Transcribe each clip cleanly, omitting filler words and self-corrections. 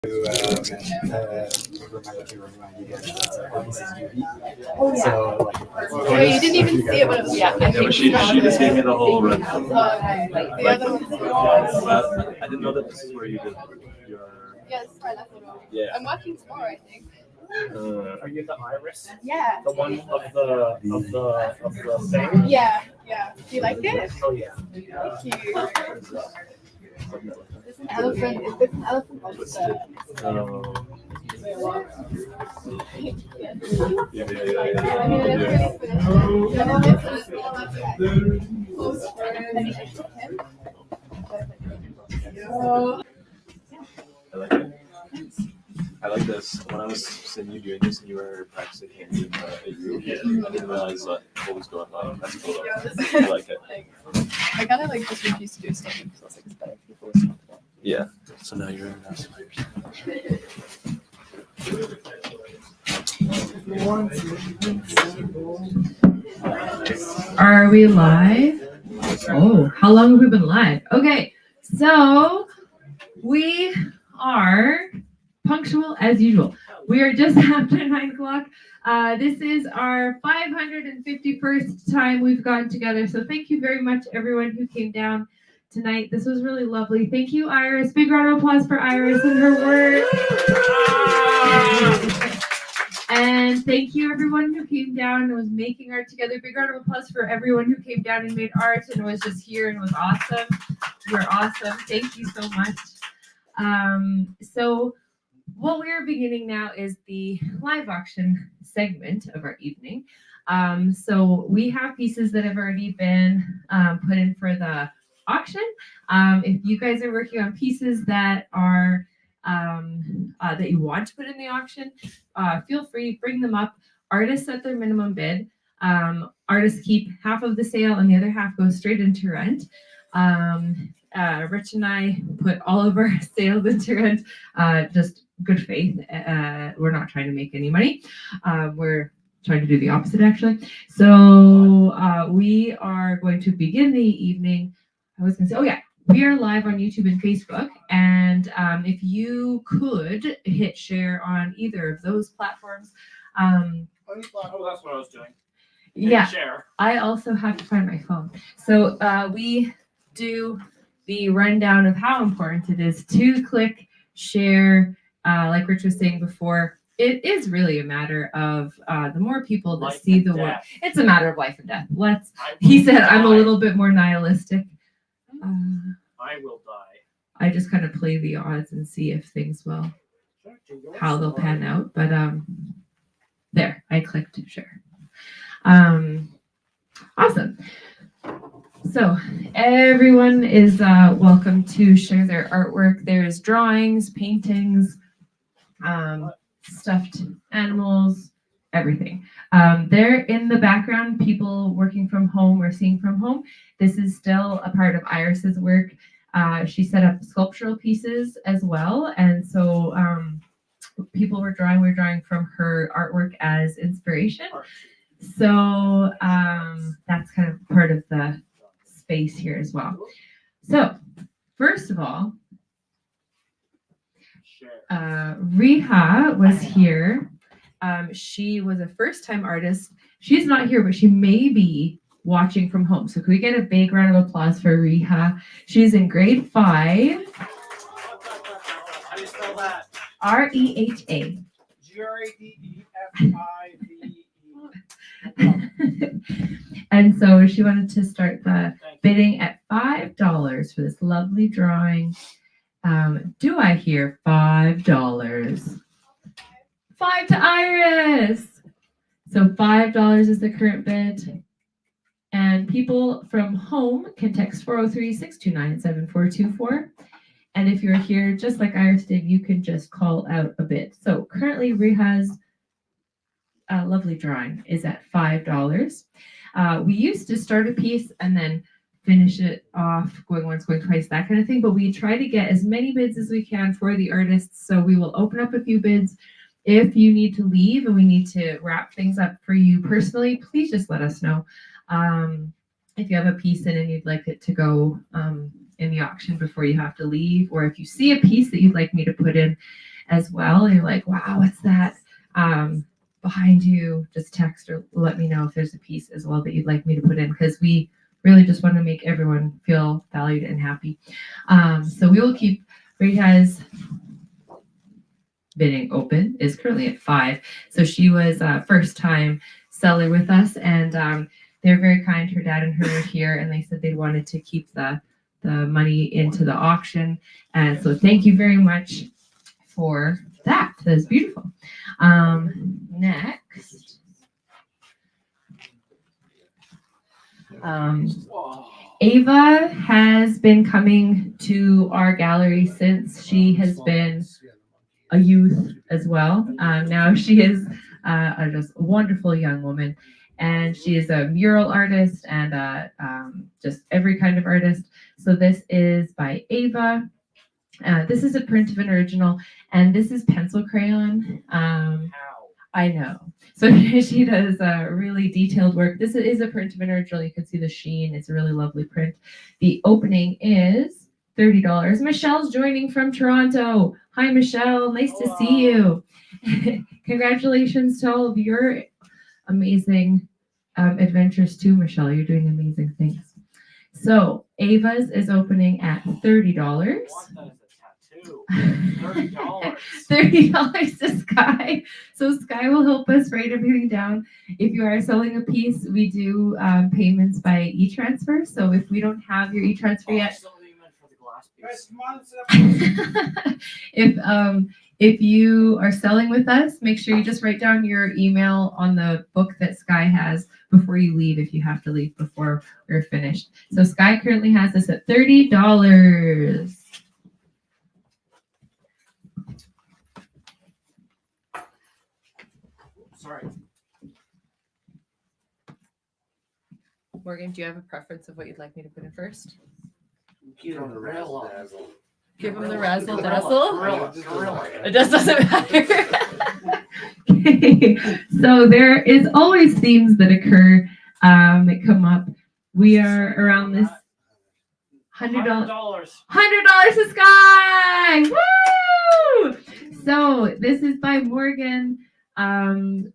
Remember to remind you guys that this is Judy. Oh, yeah. So, like, Wait, you didn't even see it when it was Yeah, but she just gave me the whole rundown. The other one's But I didn't know that this is where you did your. Yes, right. That's what Yeah. I'm watching tomorrow, I think. Are you the iris? Yeah. The one of the thing? Yeah. Do you like it? Oh yeah. Thank you. It's an elephant. It's an elephant monster. I like this. When I was seeing you doing this and you were practicing handy at you, I didn't realize what was going on. That's cool. I like it. I kind of like just refused to do stuff because I was like, it's better if people listen to that. Yeah. So now you're in that. Are we live? Oh, how long have we been live? Okay, so we are punctual as usual. We are just after 9 o'clock. This is our 551st time we've gotten together. So thank you very much, everyone who came down tonight. This was really lovely. Thank you, Iris. Big round of applause for Iris and her work. And thank you, everyone who came down and was making art together. Big round of applause for everyone who came down and made art and was just here and was awesome. You're awesome. Thank you so much. So what we are beginning now is the live auction segment of our evening. So we have pieces that have already been put in for the auction. If you guys are working on pieces that are that you want to put in the auction, feel free, bring them up. Artists set their minimum bid. Artists keep half of the sale and the other half goes straight into rent. Rich and I put all of our sales into rent, just good faith. We're not trying to make any money. We're trying to do the opposite, actually. So we are going to begin the evening. I was going to say, oh yeah, we are live on YouTube and Facebook. And if you could hit share on either of those platforms. Oh, that's what I was doing. Yeah, Share. I also have to find my phone. So we do the rundown of how important it is to click share. Like Rich was saying before, it is really a matter of the more people that Life see and the work. death. It's a matter of life and death. He said I'm a little bit more nihilistic. I will die. I just kind of play the odds and see if things will, how they'll pan out. But there, I clicked share. Awesome. So everyone is welcome to share their artwork. There's drawings, paintings, stuffed animals, everything. There in the background, people working from home or seeing from home. This is still a part of Iris's work. She set up sculptural pieces as well. And so people were drawing from her artwork as inspiration. So that's kind of part of the space here as well. So first of all, Riha was here. She was a first-time artist. She's not here, but she may be watching from home. So can we get a big round of applause for Riha? She's in grade 5. How do you spell that? REHA. GRADEFIVE. And so she wanted to start the bidding at $5 for this lovely drawing. Do I hear $5? 5 to Iris. So $5 is the current bid. And people from home can text 403-629-7424. And if you're here, just like Iris did, you can just call out a bid. So currently Riha's lovely drawing is at $5. We used to start a piece and then finish it off, going once, going twice, that kind of thing. But we try to get as many bids as we can for the artists. So we will open up a few bids. If you need to leave and we need to wrap things up for you personally, please just let us know. If you have a piece in and you'd like it to go in the auction before you have to leave, or if you see a piece that you'd like me to put in as well, and you're like, wow, what's that behind you, just text or let me know if there's a piece as well that you'd like me to put in, because we really just want to make everyone feel valued and happy. So we will keep Rita's bidding open, is currently at 5. So she was a first time seller with us, and they're very kind. Her dad and her were here, and they said they wanted to keep the money into the auction. And so thank you very much for that. That's beautiful. Next. Ava has been coming to our gallery since she has been a youth as well. Now she is just a wonderful young woman, and she is a mural artist and just every kind of artist. So this is by Ava. This is a print of an original, and this is pencil crayon. I know. So she does really detailed work. This is a print of an original. You can see the sheen. It's a really lovely print. The opening is $30. Michelle's joining from Toronto. Hi, Michelle. Nice to see you. Congratulations to all of your amazing adventures too, Michelle. You're doing amazing things. So Ava's is opening at $30. $30. $30 to Sky. So Sky will help us write everything down. If you are selling a piece, we do payments by e-transfer. So if we don't have your e-transfer yet, if you are selling with us, make sure you just write down your email on the book that Sky has before you leave, if you have to leave before we're finished. So Sky currently has this at $30. Sorry. Morgan, do you have a preference of what you'd like me to put in first? Get on the rail. Give him the razzle dazzle. Gorilla. It just doesn't matter. Okay. So there is always themes that occur that come up. We are around this $100 to Sky. Woo! So this is by Morgan.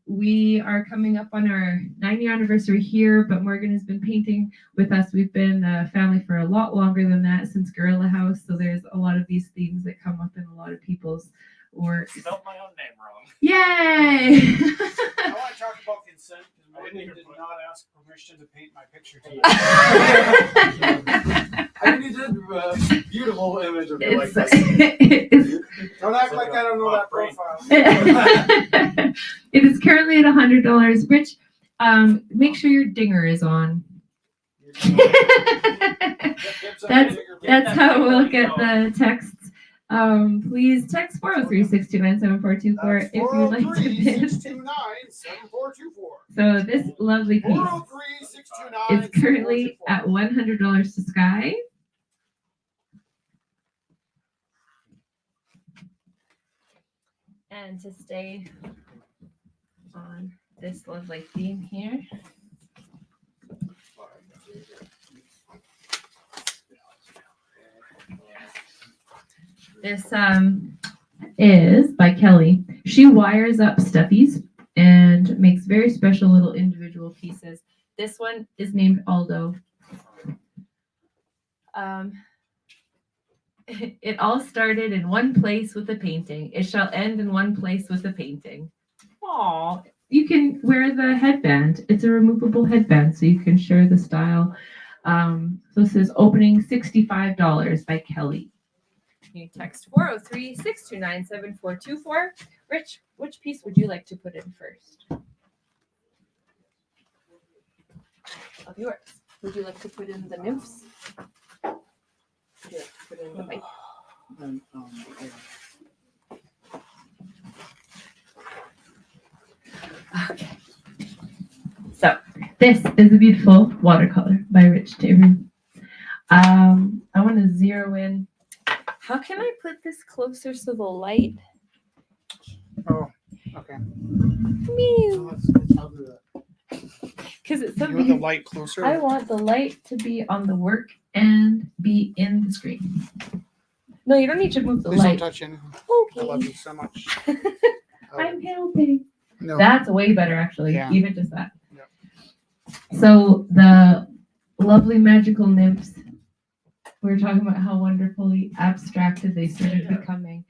We are coming up on our 9-year anniversary here, but Morgan has been painting with us. We've been a family for a lot longer than that, since Gorilla House. So there's a lot of these themes that come up in a lot of people's work. Spelled my own name wrong. Yay! I want to talk about consent because Morgan did not ask permission to paint my picture today. I need a beautiful image of you like this. Don't act like I don't know that profile. It is currently at $100. Rich, make sure your dinger is on. That's how we'll get the texts. Please text 403-629-7424 if you'd like to bid. 403-629-7424. So this lovely piece 403-629-7424. is currently at $100 to Sky. And to stay on this lovely theme here, this is by Kelly. She wires up stuffies and makes very special little individual pieces. This one is named Aldo. It all started in one place with a painting. It shall end in one place with a painting. Aww. You can wear the headband. It's a removable headband, so you can share the style. So this is opening $65 by Kelly. You text 403-629-7424. Rich, which piece would you like to put in first? Of yours. Would you like to put in the nymphs? Would you like to put in the white? Okay. So this is a beautiful watercolor by Rich Tabor. I want to zero in. How can I put this closer so the light? Oh, okay. I'll do that. Because it's You want the something. light closer? I want the light to be on the work and be in the screen. No, you don't need to move the Please don't light. touch anything. I love Okay. you so much. I'm helping. No. That's way better, actually. Yeah. Even just that. Yep. So the lovely magical nymphs. We were talking about how wonderfully abstracted they started becoming.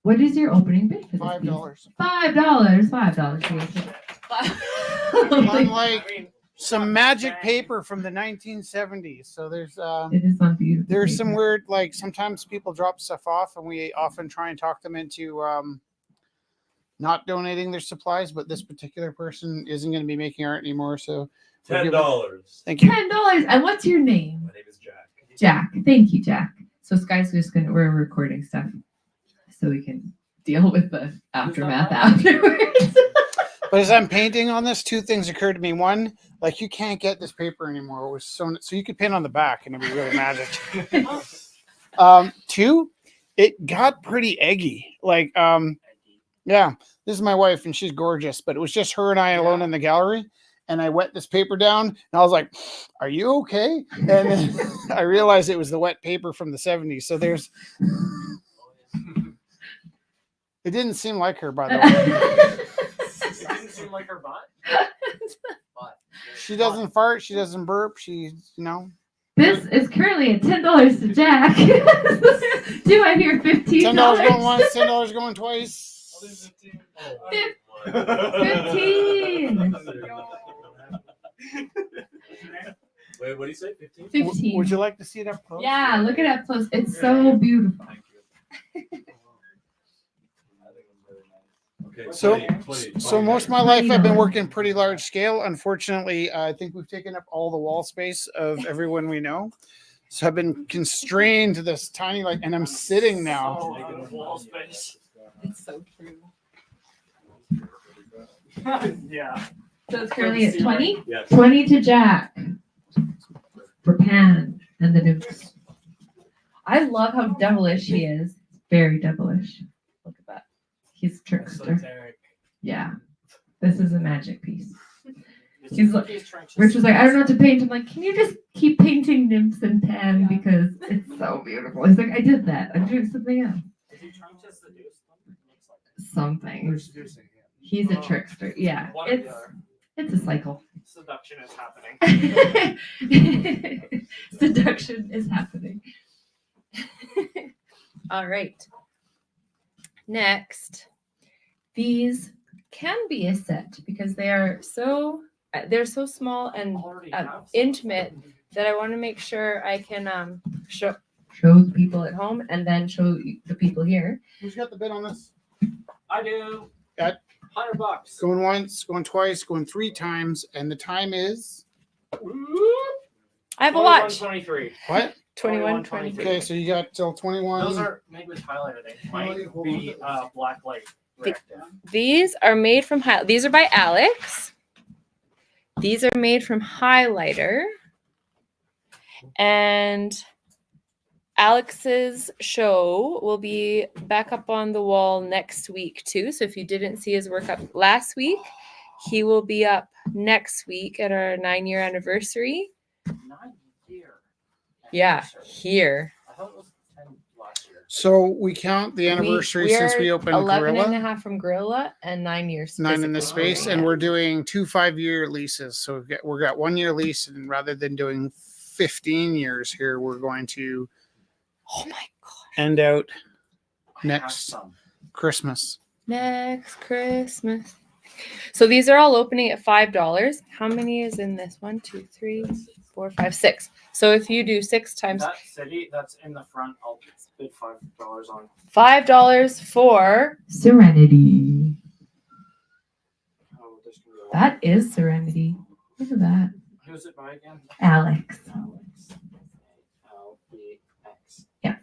What is your opening bid for this piece? $5. $5. Unlike some magic paper from the 1970s. So there's It is on beautiful. there's some paper. weird, like sometimes people drop stuff off and we often try and talk them into not donating their supplies, but this particular person isn't going to be making art anymore. So we're giving- $10. Thank you. $10. And what's your name? My name is Jack. Jack. Thank you, Jack. So Sky's just gonna we're recording stuff so we can deal with the aftermath afterwards. But as I'm painting on this, two things occurred to me. One, like you can't get this paper anymore. It was so you could paint on the back and it'd be really magic. Two, it got pretty eggy. Like yeah, this is my wife and she's gorgeous, but it was just her and I alone in the gallery. And I wet this paper down and I was like, are you okay? And then I realized it was the wet paper from the 70s. So there's, it didn't seem like her, by the way. It didn't seem like her butt. She doesn't fart. She doesn't burp. She's, you know. This is currently at $10 to Jack. Do I hear $15? $10 going once, $10 going twice. 15. Wait, what do you say? 15? 15. Would you like to see it up close? Yeah, look it up close. It's so beautiful. Thank you. Okay, So- 20. So most of my life I've been working pretty large scale. Unfortunately, I think we've taken up all the wall space of everyone we know. So I've been constrained to this tiny, like, and I'm sitting now. So out of wall space. It's so true. Yeah. So it's currently at 20? Yes. 20 to Jack. For Pan and the nymphs. I love how devilish he is. Very devilish. Look at that. He's a trickster. Esoteric. Yeah. This is a magic piece. This He's is like- Keith Trench's- Rich was like, I don't know what to paint. I'm like, can you just keep painting nymphs and Pan because it's so beautiful. He's like, I did that. I'm doing something else. Is he trying to seduce them? Looks like it. Something. He's a trickster. Yeah. One or the other. It's a cycle. Seduction is happening. Seduction is happening. All right. Next, these can be a set because they are they're so small and Already have some. intimate that I want to make sure I can show the people at home and then show the people here. Who's got the bid on this? I do. At- $100. Going once, going twice, going 3 times, and the time is I have a watch. 23. what? 21, 23. Okay, so you got till 21. Those are made with highlighter. They might be black light. reactive. These are made from these are by Alex. These are made from highlighter. And Alex's show will be back up on the wall next week too. So if you didn't see his work up last week, he will be up next week at our 9-year anniversary. 9-year. Yeah, here. I thought it was 10 last year. So we count the anniversary since we opened 11 and a Gorilla. half from Gorilla and 9 years. 9 in the physically space, doing and it. we're doing 2 5-year leases. So we've got 1-year lease, and rather than doing 15 years here, we're going to Oh my god. end out I have next some. Christmas. Next Christmas. So these are all opening at $5. How many is in this? 1, 2, 3, 4, 5, 6. So if you do 6 times That city that's in the front, I'll bid $5 on. $5 for Serenity. Oh, there's gonna be a lot. That is Serenity. Look at that. Who's it by again? Alex. Alex. LBX. Yeah.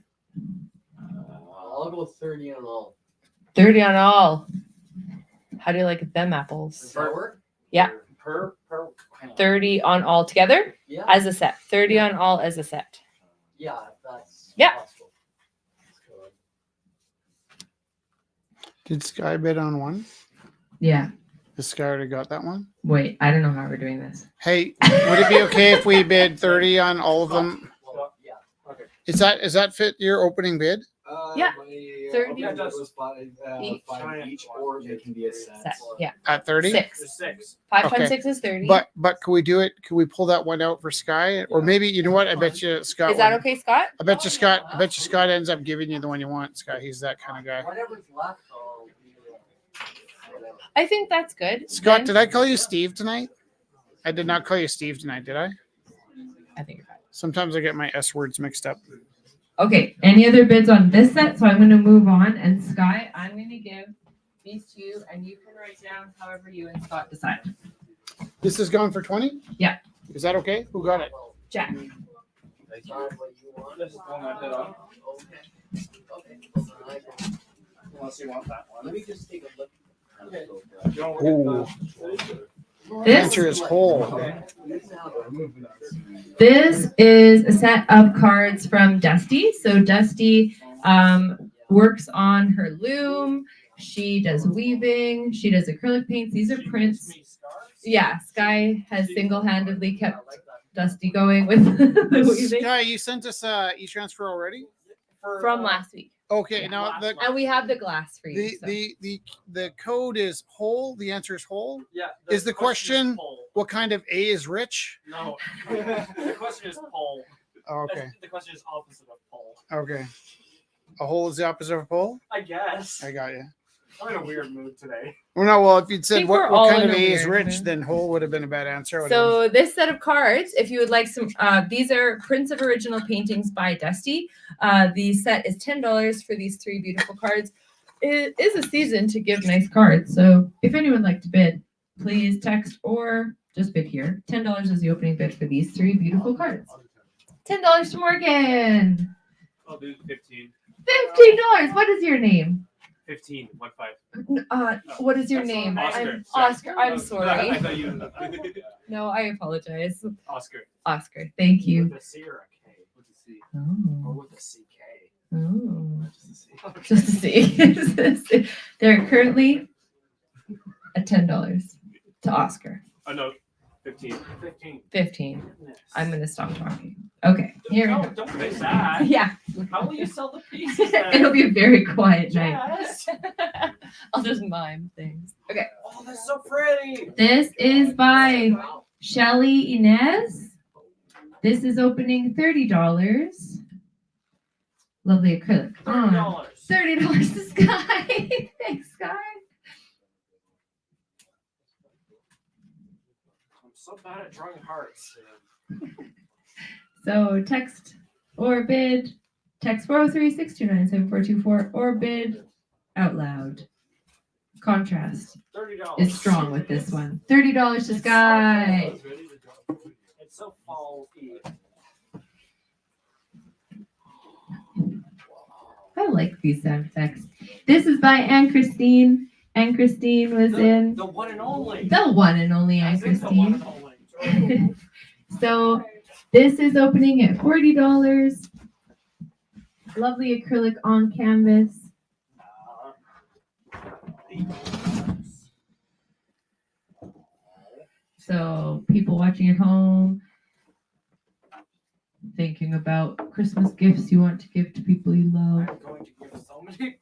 I'll go 30 on all. 30 on all. How do you like them Does apples? that work? Yeah. Per. hang on. 30 on all together Yeah. as a set. 30 on all as a set. Yeah, that's Yeah. possible. Did Sky bid on one? Yeah. Has Sky already got that one? Wait, I don't know how we're doing this. Hey, would it be okay if we bid 30 on all of them? Well, yeah. Is that fit your opening bid? Yeah, My, 30 okay, that was five, each. five each, or it can be a set. Set. Yeah. At 30? Six. There's 6. 5 Okay. times 6 is 30. But can we do it? Can we pull that one out for Sky? Or maybe you know what? I bet you Scott. is that would- okay, Scott? I bet you Scott ends up giving you the one you want, Scott. He's that kind of guy. Whatever's left, whatever. I think that's good. Scott, Then- did I call you Steve tonight? I did not call you Steve tonight, did I? I think you're fine. Sometimes I get my S words mixed up. Okay, any other bids on this set? So I'm going to move on. And Sky, I'm going to give these to you, and you can write down however you and Scott decide. This is gone for 20? Yeah. Is that okay? Who got it? Jack. Decide what you want. This is the one I bid on. Okay. Okay. Unless you want that Let one. me just take a look. Okay. You don't look at the- The This answer is whole. This is a set of cards from Dusty. So Dusty works on her loom. She does weaving. She does acrylic paints. These are prints. Yeah, Sky has single-handedly kept Dusty going with the weaving Sky, you sent us e-transfer already? from last week. Okay, now the And we have the glass for you. so. the code is whole. The answer is whole. Yeah. Is the question- pole. What kind of A is rich? No. The question is pole. Oh, okay. The question is opposite of pole. Okay. A hole is the opposite of a pole? I guess. I got you. I'm in a weird mood today. Well, no, well, if you'd said think we're what all kind in of a A is weird rich, mood. then whole would have been a bad answer. I would've So this set of cards, if you would like some, these are prints of original paintings by Dusty. The set is $10 for these 3 beautiful cards. It is a season to give nice cards. So if anyone would like to bid, please text or just bid here. $10 is the opening bid for these 3 beautiful cards. $10 to Morgan. I'll do 15. $15. What is your name? 15. 1-5. What is your That's name? Oscar. I'm Oscar. I'm I sorry. thought you. No, I apologize. Oscar. Oscar, thank you. With a C or a K? With the C. Or Oh. with a CK? Oh. Just the C. Just to see. They're currently at $10 to Oscar. Oh no, 15. 15. 15. Goodness. I'm gonna stop talking. Okay, here we No, go. don't fix that. Yeah, How will you sell the pieces it'll then? be a very quiet night. Yes. I'll just mime things. Okay, Oh, that's so pretty. this is by Shelly Inez. This is opening $30. Lovely acrylic. $30. $30 to Sky. Thanks, Sky. I'm so bad at drawing hearts. So text or bid, text 403-629-7424 or bid out loud. Contrast $30. is strong with this one. $30 to Sky. It's so fall-y. I like these sound effects. This is by Anne Christine. Anne Christine was in The one and only. the one and only Anne As in the one Christine. and only. So this is opening at $40. Lovely acrylic on canvas. So people watching at home, thinking about Christmas gifts you want to give to people you love. I'm going to give so many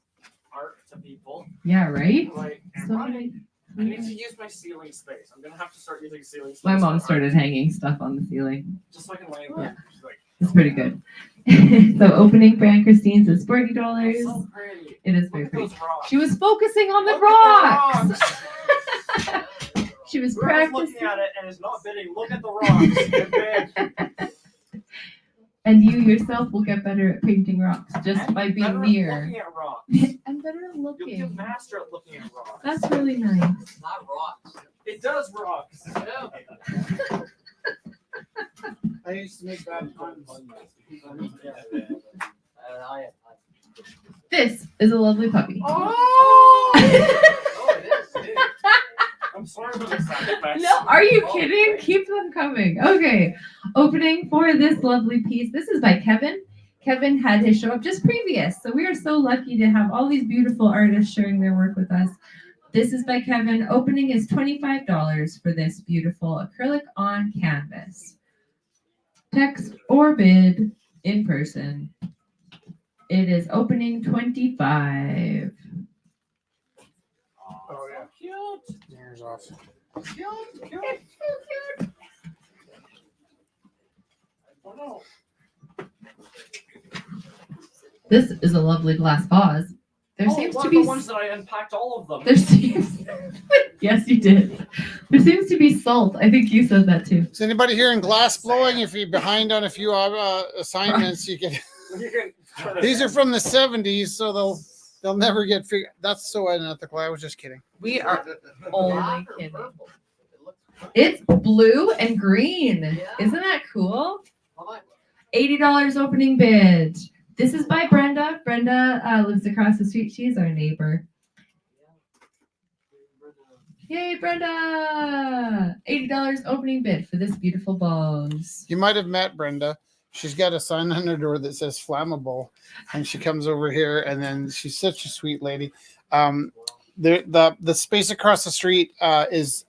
art to people. Yeah, right? Like, So I many. need to use my ceiling space. I'm gonna have to start using ceiling space. My mom for started art, hanging stuff on the ceiling. just so I can lay Yeah. there. She's like, It's pretty good. So opening for Anne Christine's is $40. "It's so pretty. It is Look very at pretty. those rocks. She was focusing on the Look at rocks. the rocks. She was Whoever's practicing. looking at it and is not bidding, look at the rocks. They're big. And you yourself will get better at painting rocks just by Better being at near. Looking at rocks. I'm better at You'll get looking. master at looking at rocks. That's really nice. Not rocks. It does rocks. I used to make bad puns. This is a lovely puppy. Oh! Oh, it is. It is. I'm sorry for the sound effects. No, are you kidding? Keep them coming. Okay. Opening for this lovely piece. This is by Kevin. Kevin had his show up just previous. So we are so lucky to have all these beautiful artists sharing their work with us. This is by Kevin. Opening is $25 for this beautiful acrylic on canvas. Text or bid in person. It is opening 25. Oh yeah. Cute. Here's off. Oh no. This is a lovely glass vase. There Oh, seems one to of be the ones that I unpacked all of them. there seems yes you did. There seems to be salt. I think you said that too. Is anybody hearing glass blowing? If you're behind on a few assignments, you can. You can turn it These are in. from the 70s, so they'll never get figured. That's so unethical. I was just kidding. We are only Black or kidding. purple? It looks It's blue and green. Yeah. Isn't that cool? how much? $80 opening bid. This is by Brenda. Brenda lives across the street. She's our neighbor. Yay, Brenda! $80 opening bid for this beautiful vase. You might have met Brenda. She's got a sign on her door that says flammable, and she comes over here, and then she's such a sweet lady. The space across the street is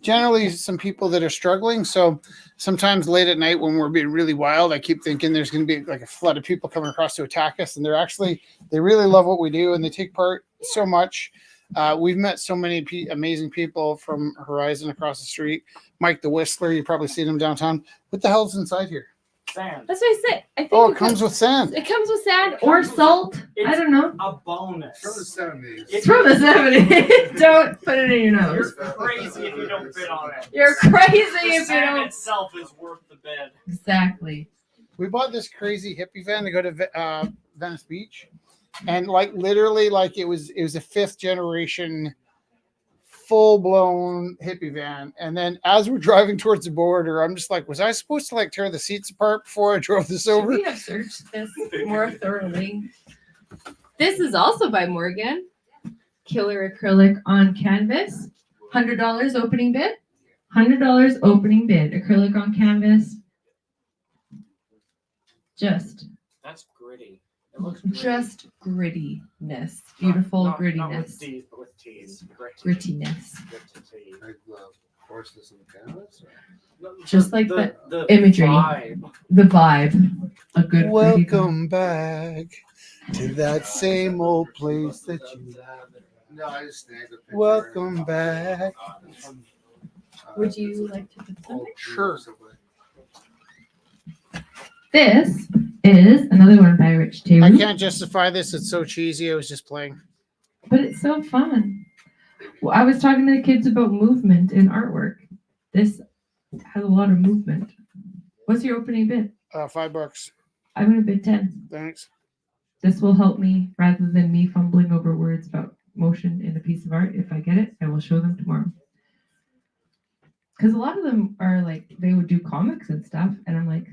generally some people that are struggling. So sometimes late at night when we're being really wild, I keep thinking there's going to be like a flood of people coming across to attack us, and they really love what we do, and they take part so much. We've met so many amazing people from Horizon across the street. Mike the Whistler, you've probably seen him downtown. What the hell's inside here? Sand. That's what I said. I think Oh, it comes with sand. it comes with sand or salt. I don't know. A bonus. From the 70s. It's from the 70s. Don't put it in your nose. You're crazy if you don't bid on it. You're crazy The if you sand don't. itself is worth the bid. Exactly. We bought this crazy hippie van to go to Venice Beach, and like literally, like it was a fifth generation, full blown hippie van. And then as we're driving towards the border, I'm just like, was I supposed to like tear the seats apart before I drove this Should over? we have searched this more thoroughly? This is also by Morgan. Killer acrylic on canvas. $100 opening bid. $100 opening bid. Acrylic on canvas. Just gritty. It looks gritty. Just grittiness. Beautiful Not with grittiness. D's, but with T's. Grittiness. Gritty. Like the horses and canvas? No, Just like the the imagery. vibe. The vibe. A good gritty vibe. Welcome back to that same old place that you. No, I just snagged a picture. Welcome back. Would you like to put some? Sure. This is another one by Rich too. I can't justify this. It's so cheesy. I was just playing. But it's so fun. Well, I was talking to the kids about movement in artwork. This has a lot of movement. What's your opening bid? $5. I'm gonna bid 10. Thanks. This will help me rather than me fumbling over words about motion in a piece of art. If I get it, I will show them tomorrow. Because a lot of them are like they would do comics and stuff, and I'm like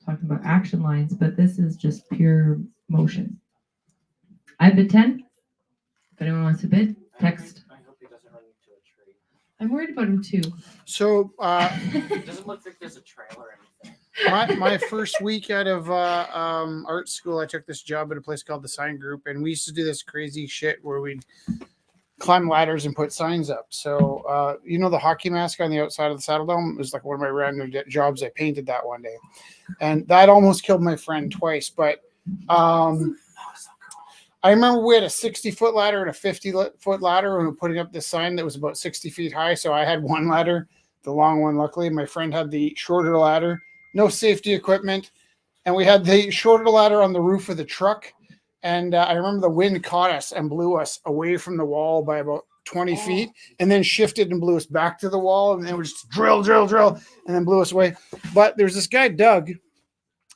talking about action lines, but this is just pure motion. I bid 10. If anyone wants to bid, text. I hope he doesn't run into a tree. I'm worried about him too. So It doesn't look like there's a trail or anything. my first week out of art school, I took this job at a place called the Sign Group, and we used to do this crazy shit where we'd climb ladders and put signs up. So you know the hockey mask on the outside of the Saddle Dome? It was like one of my random jobs. I painted that one day, and that almost killed my friend twice. But I remember we had a 60-foot ladder and a 50-foot ladder, and we were putting up this sign that was about 60 feet high. So I had one ladder, the long one. Luckily, my friend had the shorter ladder. No safety equipment, and we had the shorter ladder on the roof of the truck. And I remember the wind caught us and blew us away from the wall by about 20 feet, and then shifted and blew us back to the wall, and then we just drill, and then blew us away. But there's this guy, Doug.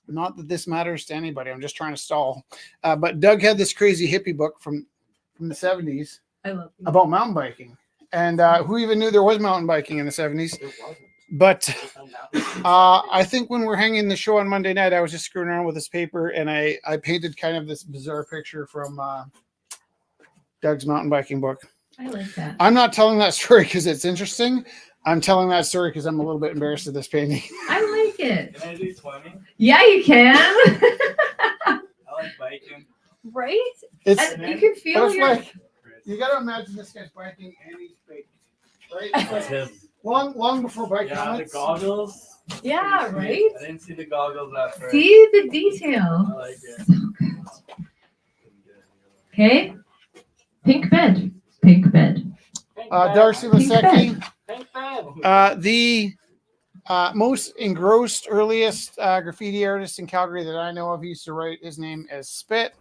Not that this matters to anybody. I'm just trying to stall. But Doug had this crazy hippie book from the 70s I love you. about mountain biking. And who even knew there was mountain biking in the 70s? It wasn't. But I found out. I think when we're hanging the show on Monday night, I was just screwing around with this paper, and I painted kind of this bizarre picture from Doug's mountain biking book. I like that. I'm not telling that story because it's interesting. I'm telling that story because I'm a little bit embarrassed of this painting. I like it. Can I do swimming? Yeah, you can. I like biking. Right? It's And you can but feel it's your. like you got to imagine this guy's biking and he's baked, right? It's like That's him. long before bike Yeah, the helmets. goggles. Yeah, right? I didn't see the goggles at first. See the detail. I like it. So good. Okay. Pink bed. Pink bed. Darcy Pink Lasecki, Thank God. the most engrossed, earliest graffiti artist in Calgary that I know of. He used to write his name as Spit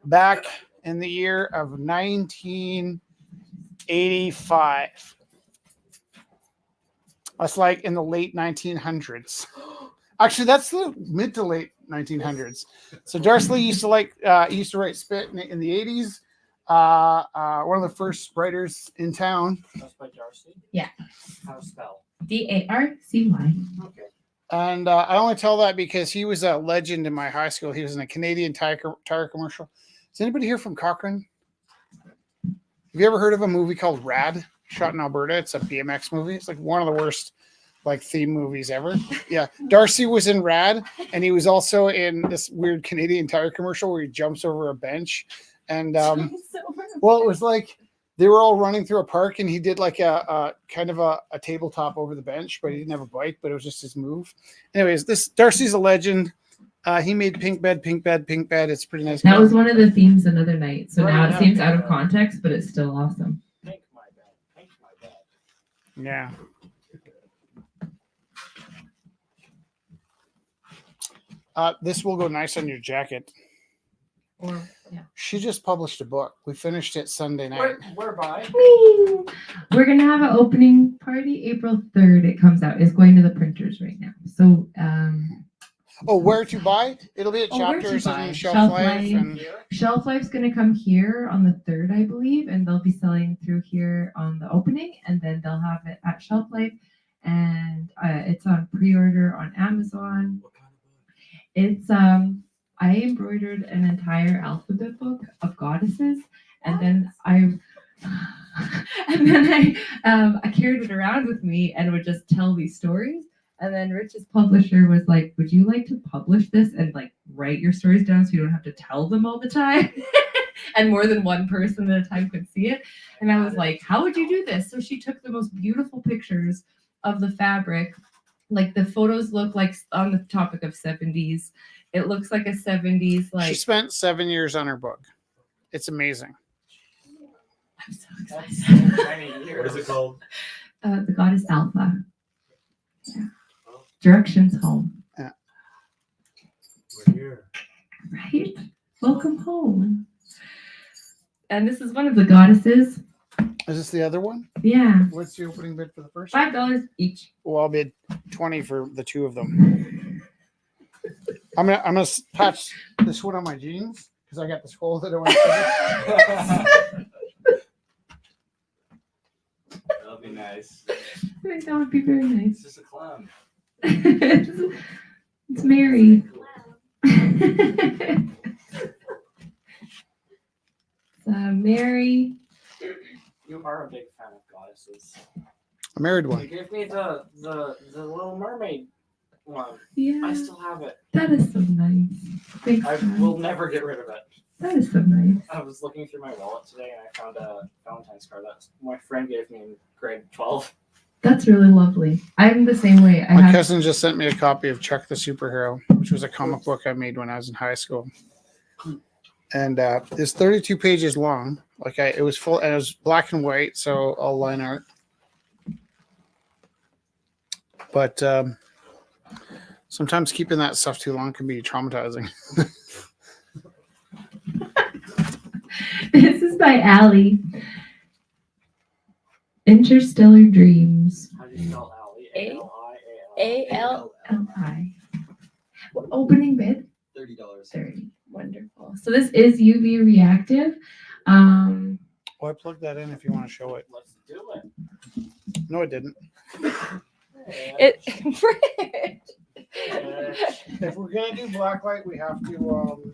back in the year of 1985. That's like in the late 1900s. Actually, that's the mid to late 1900s. So Darcy used to write Spit in the 80s. One of the first writers in town. That's by Darcy? Yeah. How to spell? DARCY. Okay. And I only tell that because he was a legend in my high school. He was in a Canadian tire commercial. Is anybody here from Cochrane? Have you ever heard of a movie called Rad, shot in Alberta? It's a BMX movie. It's like one of the worst theme movies ever. Yeah. Darcy was in Rad, and he was also in this weird Canadian tire commercial where he jumps over a bench. And well, it was like they were all running through a park, and he did like a kind of a tabletop over the bench, but he didn't have a bike, but it was just his move. Anyways, this Darcy's a legend. He made Pink Bed, Pink Bed, Pink Bed. It's pretty nice. That was one of the themes another night. So now it Right. seems out of context, but it's still awesome. Thank my bad. Thank my bad. Yeah. This will go nice on your jacket. Or yeah. She just published a book. We finished it Sunday night. Whereby? Whee! We're gonna have an opening party April 3rd. It comes out. It's going to the printers right now. So Oh, where to buy? It'll be at Where to Chapters Buy. and Shelf Shelf Life. Life. And Shelf Life's gonna come here on the 3rd, I believe, and they'll be selling through here on the opening, and then they'll have it at Shelf Life, and it's on pre-order on Amazon. It's I embroidered an entire alphabet book of goddesses, and then I carried it around with me and would just tell these stories. And then Rich's publisher was like, "Would you like to publish this and like write your stories down so you don't have to tell them all the time?" And more than one person at a time could see it. And I was like, "How would you do this?" So she took the most beautiful pictures of the fabric. Like the photos look like, on the topic of 70s, it looks like a 70s, she like, spent 7 years on her book. It's amazing. I'm so That's excited. so many What years. is it called? The goddess Alpha. Yeah. Directions home. We're here. Right? Welcome home. And this is one of the goddesses. Is this the other one? Yeah. What's the opening bid for the first? $5 each. Well, I'll bid 20 for the two of them. I'm gonna patch this one on my jeans because I got this hole that I want to That'll be nice. That would be very It's nice. just a clown. It's Mary. Mary. You are a big fan of goddesses. I married You one. gave me the Little Mermaid one. Yeah, I still have it. that is so nice. Thanks, I John. will never get rid of it. That is so nice. I was looking through my wallet today and I found a Valentine's card that my friend gave me in grade 12. That's really lovely. I'm the same way. I My have cousin just sent me a copy of Chuck the Superhero, which was a comic book I made when I was in high school. And it's 32 pages long. It was full, and it was black and white, so all line art. But sometimes keeping that stuff too long can be traumatizing. This is by Allie. Interstellar Dreams. How do you spell Allie? A-L. L-I. Opening bid $30. 30. Wonderful. So this is UV reactive. Oh, I plugged that in if you want to show it. Let's do it. No, it didn't. If we're gonna do blacklight, we have to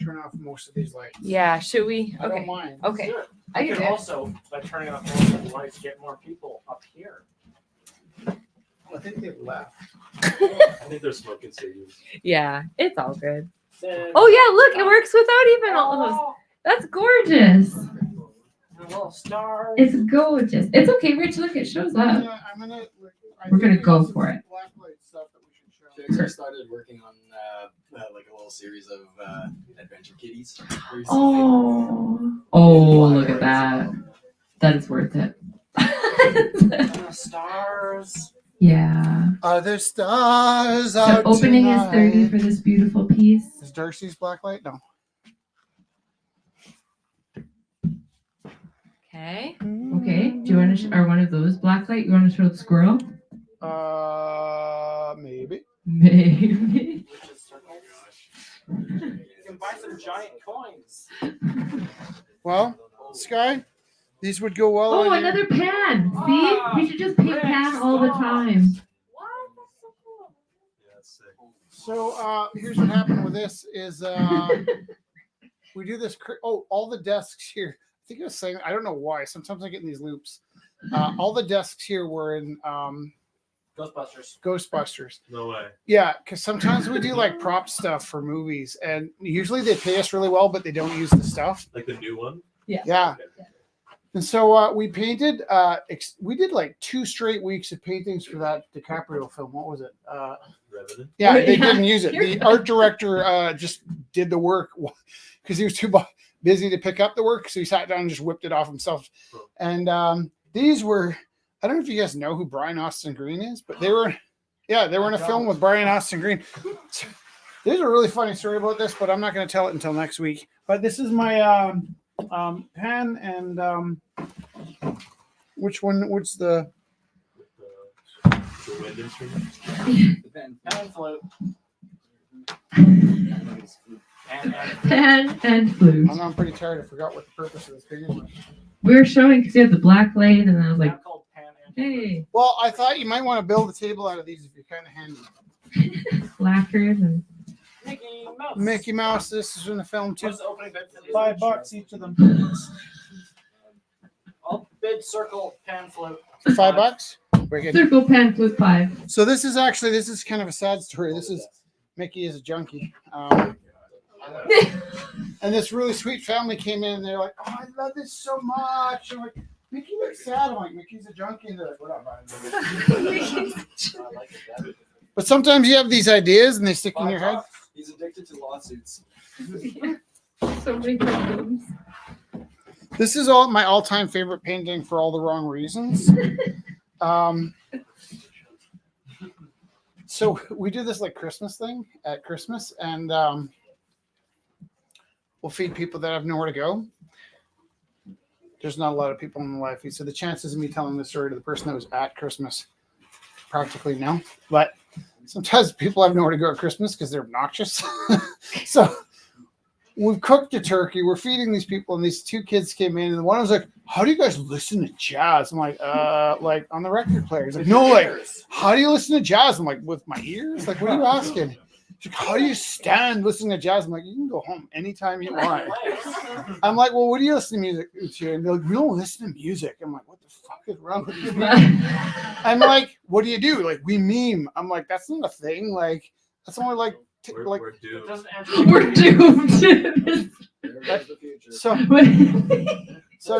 turn off most of these lights. Yeah, should we? I don't Okay. mind. Okay. I I could can do it. also, by turning off most of the lights, get more people up here. I think they've left. I think they're smoking cigarettes. Yeah, it's all good. Then- Oh yeah, look, it works without even all those. Oh, That's gorgeous. the little stars. It's gorgeous. It's okay, Rich. Look, it shows up. I'm gonna. We're gonna go for it. Blacklight Pixar started working on like a little series of adventure kitties. recently. Oh, look at that. That is worth it. Stars. Mm-hmm. Yeah. Are there stars So out opening is 30 tonight? for this beautiful piece. Is Darcy's blacklight? No. Okay. Okay. Do you want to, are one of those blacklight? You want to show the squirrel? Maybe. Maybe. Which is circles. You can buy some giant coins. Well, Sky, these would go well. Oh, on your- another pan. See? We should just paint pan all the time. Yeah, that's sick. So here's what happened with this is we do this. All the desks here. I think I was saying, I don't know why. Sometimes I get in these loops. All the desks here were in Ghostbusters. No way. Yeah, because sometimes we do like prop stuff for movies, and usually they pay us really well, but they don't use the stuff. Like the new one? Yeah. And so we painted. We did like 2 straight weeks of paintings for that DiCaprio film. What was it? Revenant? Yeah, they Yeah. didn't use it. The art director just did the work because he was too busy to pick up the work, so he sat down and just whipped it off himself. And these were. I don't know if you guys know who Brian Austin Green is, but they were in a film with Brian Austin Green. There's a really funny story about this, but I'm not going to tell it until next week. But this is my pen and what's the The wind instrument? Pen and float. Pan and flute. I'm pretty tired. I forgot what the purpose of this thing was. We were showing because you have the black light, and I was like, Now called pan and float. hey, Well, I thought you might want to build a table out of these if you're kind of handy. lacquers and Mickey Mouse. Mickey Mouse. This is in the film too. What's the opening bid for these? $5 each of them. I'll bid circle pan float. For $5. Very good. circle pan flute 5. So this is kind of a sad story. This is Mickey is a junkie. And this really sweet family came in and they're like, "Oh, I love this so much." I'm like, "Mickey looks sad." I'm like, "Mickey's a junkie." And they're like, "We're not buying this." But sometimes you have these ideas and they stick in your head. He's addicted to lawsuits. So many problems. This is my all-time favorite painting for all the wrong reasons. So we do this like Christmas thing at Christmas, and we'll feed people that have nowhere to go. There's not a lot of people in the live feed, so the chances of me telling the story to the person that was at Christmas practically no. But sometimes people have nowhere to go at Christmas because they're obnoxious. So we've cooked a turkey. We're feeding these people, and these 2 kids came in, and one was like, "How do you guys listen to jazz?" I'm like, like on the record player." He's like, "No, like, how do you listen to jazz?" I'm like, "With my ears." Like, what are you asking? She's like, "How do you stand listening to jazz?" I'm like, "You can go home anytime you want." I'm like, "Well, what do you listen to music to?" And they're like, "We don't listen to music." I'm like, "What the fuck is wrong with you?" I'm like, "What do you do?" Like, "We meme." I'm like, "That's not a thing. Like, that's only like We're It doomed. doesn't answer. We're doomed. There goes the future. so." So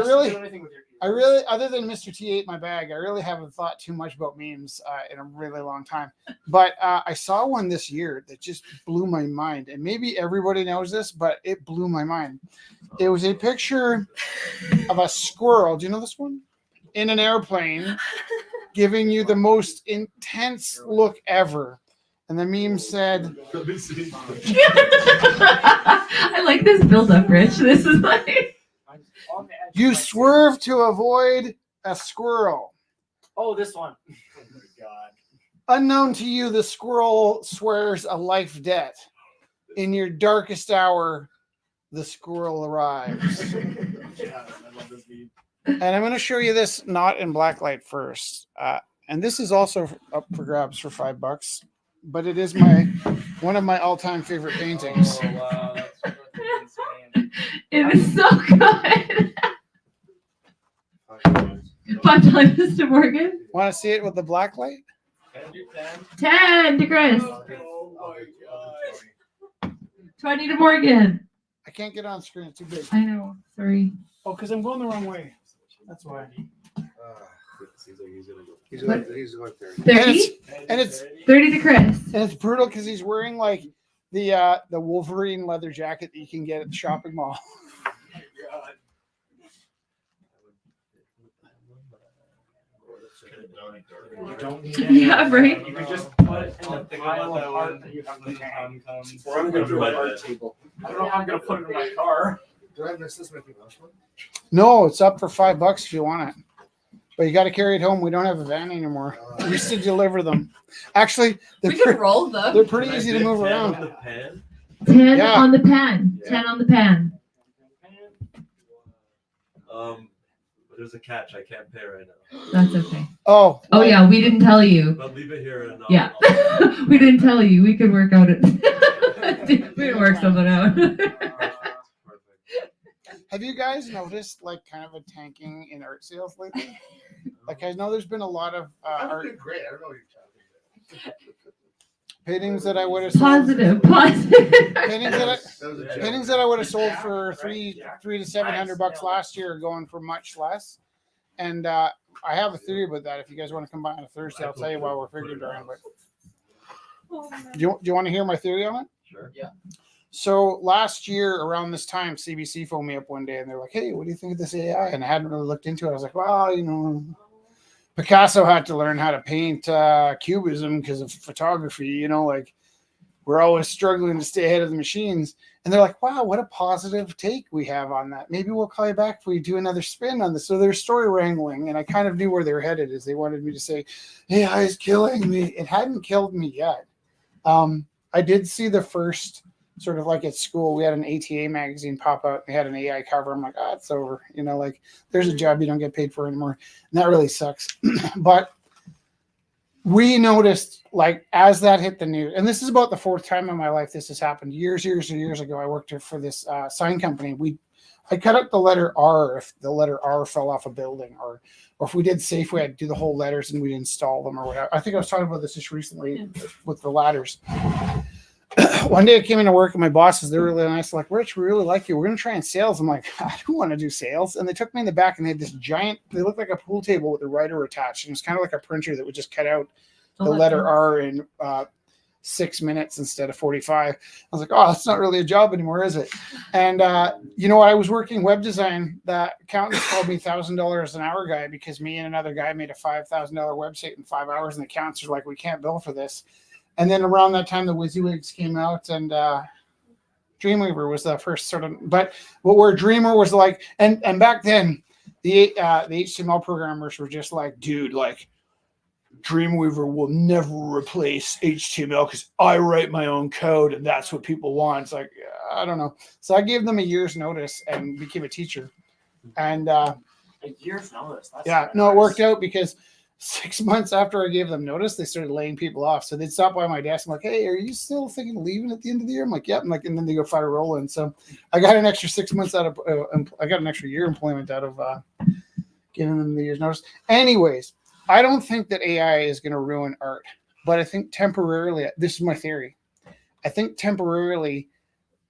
I really, other than Mr. T ate my bag, I really haven't thought too much about memes in a really long time. But I saw one this year that just blew my mind. And maybe everybody knows this, but it blew my mind. It was a picture of a squirrel. Do you know this one? In an airplane, giving you the most intense look ever. And the meme said, Let me see. I like this build up, Rich. This is like "You swerve to avoid a squirrel. Oh, this one. Oh my god. Unknown to you, the squirrel swears a life debt. In your darkest hour, the squirrel arrives." Yeah, I love this meme. And I'm going to show you this not in blacklight first. And this is also up for grabs for $5, but it is one of my all-time favorite paintings. Oh, wow, that's fucking insane. it was so good. $5 Mr. Morgan. Want to see it with the blacklight? Can I do 10? 10 to Chris. Oh my god. 20 to Morgan. I can't get on screen. It's too big. I know. Sorry. Oh, because I'm going the wrong way. That's why. Seems like he's gonna go. He's going there. 30? And it's 30 to Chris. And it's brutal because he's wearing like the Wolverine leather jacket that you can get at the shopping mall. You don't need any. Yeah, right. You can just put it in the pile of art that you have in the tank. Or I'm gonna do an art table. I don't know how I'm gonna put it in my car. Did I miss this Mickey Mouse one? No, it's up for $5 if you want it. But you got to carry it home. We don't have a van anymore. We used to deliver them. Actually, they're, We could pre- roll them. they're pretty Can I easy to fit move 10 around. on the pan? 10 Yeah. on the pan. Yeah. 10 on the pan. But there's a catch. I can't pay right now. That's okay. Oh, Oh, yeah, we didn't tell you. But leave it here and Yeah. We didn't tell you. We could work out it. We could work something out. Perfect. have you guys noticed like kind of a tanking in art sales lately? Like I know there's been a lot of I've art been great. I don't know what you're talking paintings that I would have sold. Positive. Paintings that I, about. That was a joke. paintings that I would have sold for $300 to $700 last year are going for much less. And I have a theory about that. If you guys want to come by on a Thursday, I'll tell you while we're figuring it out. But do you want to hear my theory on it? Sure. So last year around this time, CBC phoned me up one day and they're like, "Hey, what do you think of this AI?" And I hadn't really looked into it. I was like, "Well, you know, Picasso had to learn how to paint cubism because of photography. You know, like we're always struggling to stay ahead of the machines." And they're like, "Wow, what a positive take we have on that. Maybe we'll call you back if we do another spin on this." So they're story wrangling, and I kind of knew where they were headed. Is they wanted me to say, "AI is killing me." It hadn't killed me yet. I did see the first sort of like at school, we had an ATA magazine pop out. They had an AI cover. I'm like, "Ah, it's over." You know, like there's a job you don't get paid for anymore. And that really sucks. But we noticed like as that hit the news, and this is about the fourth time in my life this has happened. Years ago, I worked for this sign company. I cut out the letter R if the letter R fell off a building, or if we did Safeway, I'd do the whole letters and we'd install them or whatever. I think I was talking about this just recently with the ladders. One day I came into work and my bosses, they're really nice. Like, "Rich, we really like you. We're going to try in sales." I'm like, "I don't want to do sales." And they took me in the back and they had this giant, they looked like a pool table with a writer attached. And it was kind of like a printer that would just cut out the letter R in 6 minutes instead of 45. I was like, "Oh, that's not really a job anymore, is it?" And, you know, I was working web design. The accountants called me $1,000 an hour guy because me and another guy made a $5,000 website in 5 hours. And the accountants were like, "We can't bill for this." And then around that time, the WYSIWYGs came out, and Dreamweaver was the first sort of. But where Dreamer was like, and back then, the HTML programmers were just like, "Dude, like Dreamweaver will never replace HTML because I write my own code, and that's what people want." It's like, I don't know. So I gave them a year's notice and became a teacher. And A year's notice. That's yeah, no, it worked out because 6 months after I gave them notice, they started laying people off. So they'd stop by my desk. I'm like, "Hey, are you still thinking of leaving at the end of the year?" I'm like, "Yep." I'm like, and then they go fire rolling. So I got an extra 6 months out of, I got an extra year employment out of giving them the year's notice. Anyways, I don't think that AI is going to ruin art, but I think temporarily, this is my theory. I think temporarily,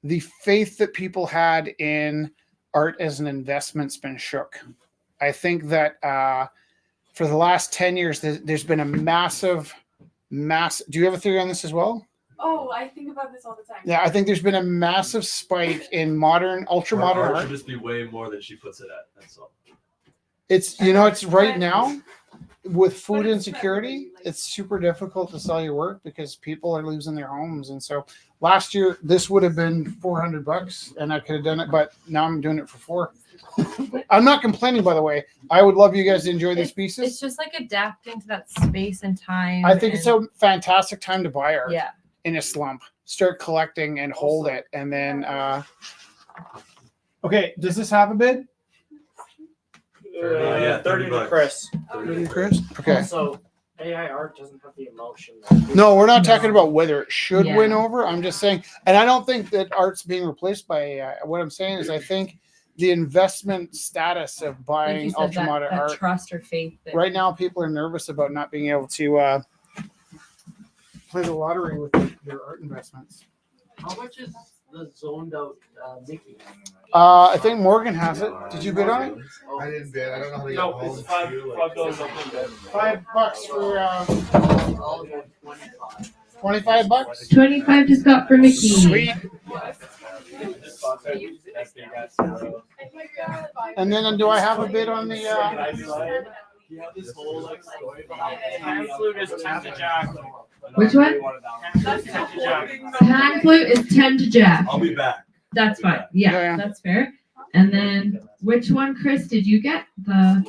the faith that people had in art as an investment's been shook. I think that, for the last 10 years, there's been a massive. Do you have a theory on this as well? Oh, I think about this all the time. Yeah, I think there's been a massive spike in modern, ultra Our modern art art. should just be way more than she puts it at. That's all. It's, you know, it's right now with food But it's insecurity, like- it's super difficult to sell your work because people are losing their homes. And so last year, this would have been $400 and I could have done it, but now I'm doing it for $4. I'm not complaining, by the way. I would love you guys to enjoy these pieces. It's just like adapting to that space and time. I think it's and- a fantastic time to buy art. yeah. In a slump, start collecting and hold it, and then okay, does this have a bid? Yeah, 30 to $30. Chris. Chris? Okay. Also, AI art doesn't have the emotion. No, we're not No. talking about whether it should Yeah. win over. I'm just saying, and I don't think that art's being replaced by AI. What I'm saying is I think the investment status of Like you buying said, ultra modern that art trust or faith. That, right now, people are nervous about not being able to play the lottery with their art investments. How much is the zoned out Mickey. I think Morgan has it. Did you bid on it? I didn't bid. I don't know how to get No, home. it's $5 up in bed. $5 for I'll go 25. $25. 25 just got for Mickey. Sweet. And then do I have a bid on the? You have this whole like story Pan flute is 10 to jack. Which one? That's 10 to jack. Pan flute is 10 to jack. I'll be back. That's fine. Yeah, Yeah. that's fair. And then which one, Chris, did you get? The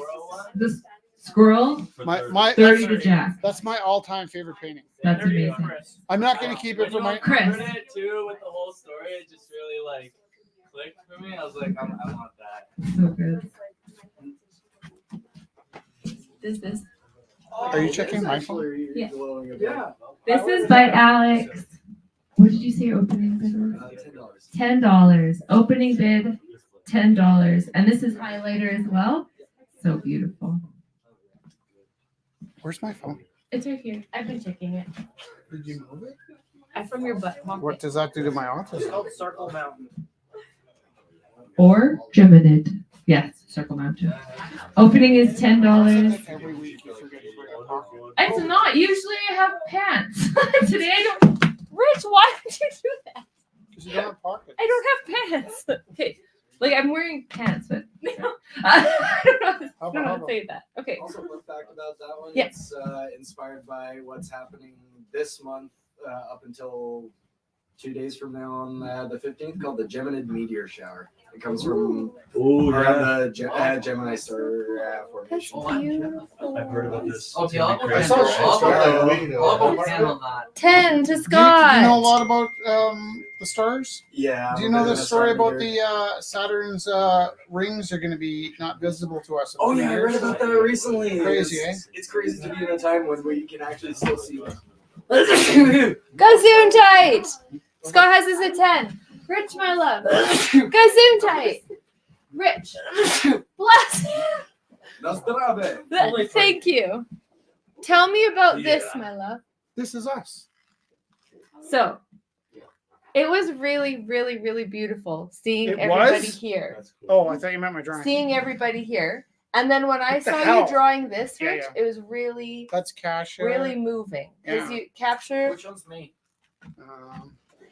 squirrel? My 30 to jack. That's my all-time favorite painting. That's amazing. I'm not gonna keep it for my. Chris. It too with the whole story. It just really like clicked for me. I was like, I want that. So good. This. Are you checking my phone? Yeah. Yeah. This is by Alex. What did you say opening bid was? $10. $10. Opening bid, $10. And this is highlighter as well. So beautiful. Where's my phone? It's right here. I've been checking it. Did you move it? I'm from your butt. What does that do to my office? It's called Circle Mountain. Or Geminid. Yes, Circle Mountain. Opening is $10. Every week you forget to bring a pocket. It's not. Usually I have pants. Today I don't. Rich, why did you do that? Because you don't have pockets. I don't have pants. Okay. Like I'm wearing pants, but I don't know how to say that. Okay. Also, fun fact about that one. Yeah. It's inspired by what's happening this month up until 2 days from now on the 15th, called the Geminid meteor shower. It comes from around the Gemini star formation. I've heard about this. Okay, I'll go I saw shit I'll like a week ago. go 10 on that. 10 to Do you Scott. know a lot about the stars? Yeah. Do you know the this story about the Saturn's rings are going to be not visible to us? in Oh 3 yeah, I read years? about that recently. Crazy, It's crazy to be in a time when we can actually still see them. Go zoom tight. Scott has this at 10. Rich, my love. Go zoom tight. Rich. Bless you. Thank you. Tell me about this, my love. This is us. So, it was really, really, really beautiful seeing It everybody was? here. That's cool. Oh, I thought you meant my drawing. Seeing everybody here. And then when I What the saw hell? you drawing this, Yeah, Rich, it was really, That's cash. really moving. Because Yeah. you capture. Which one's me?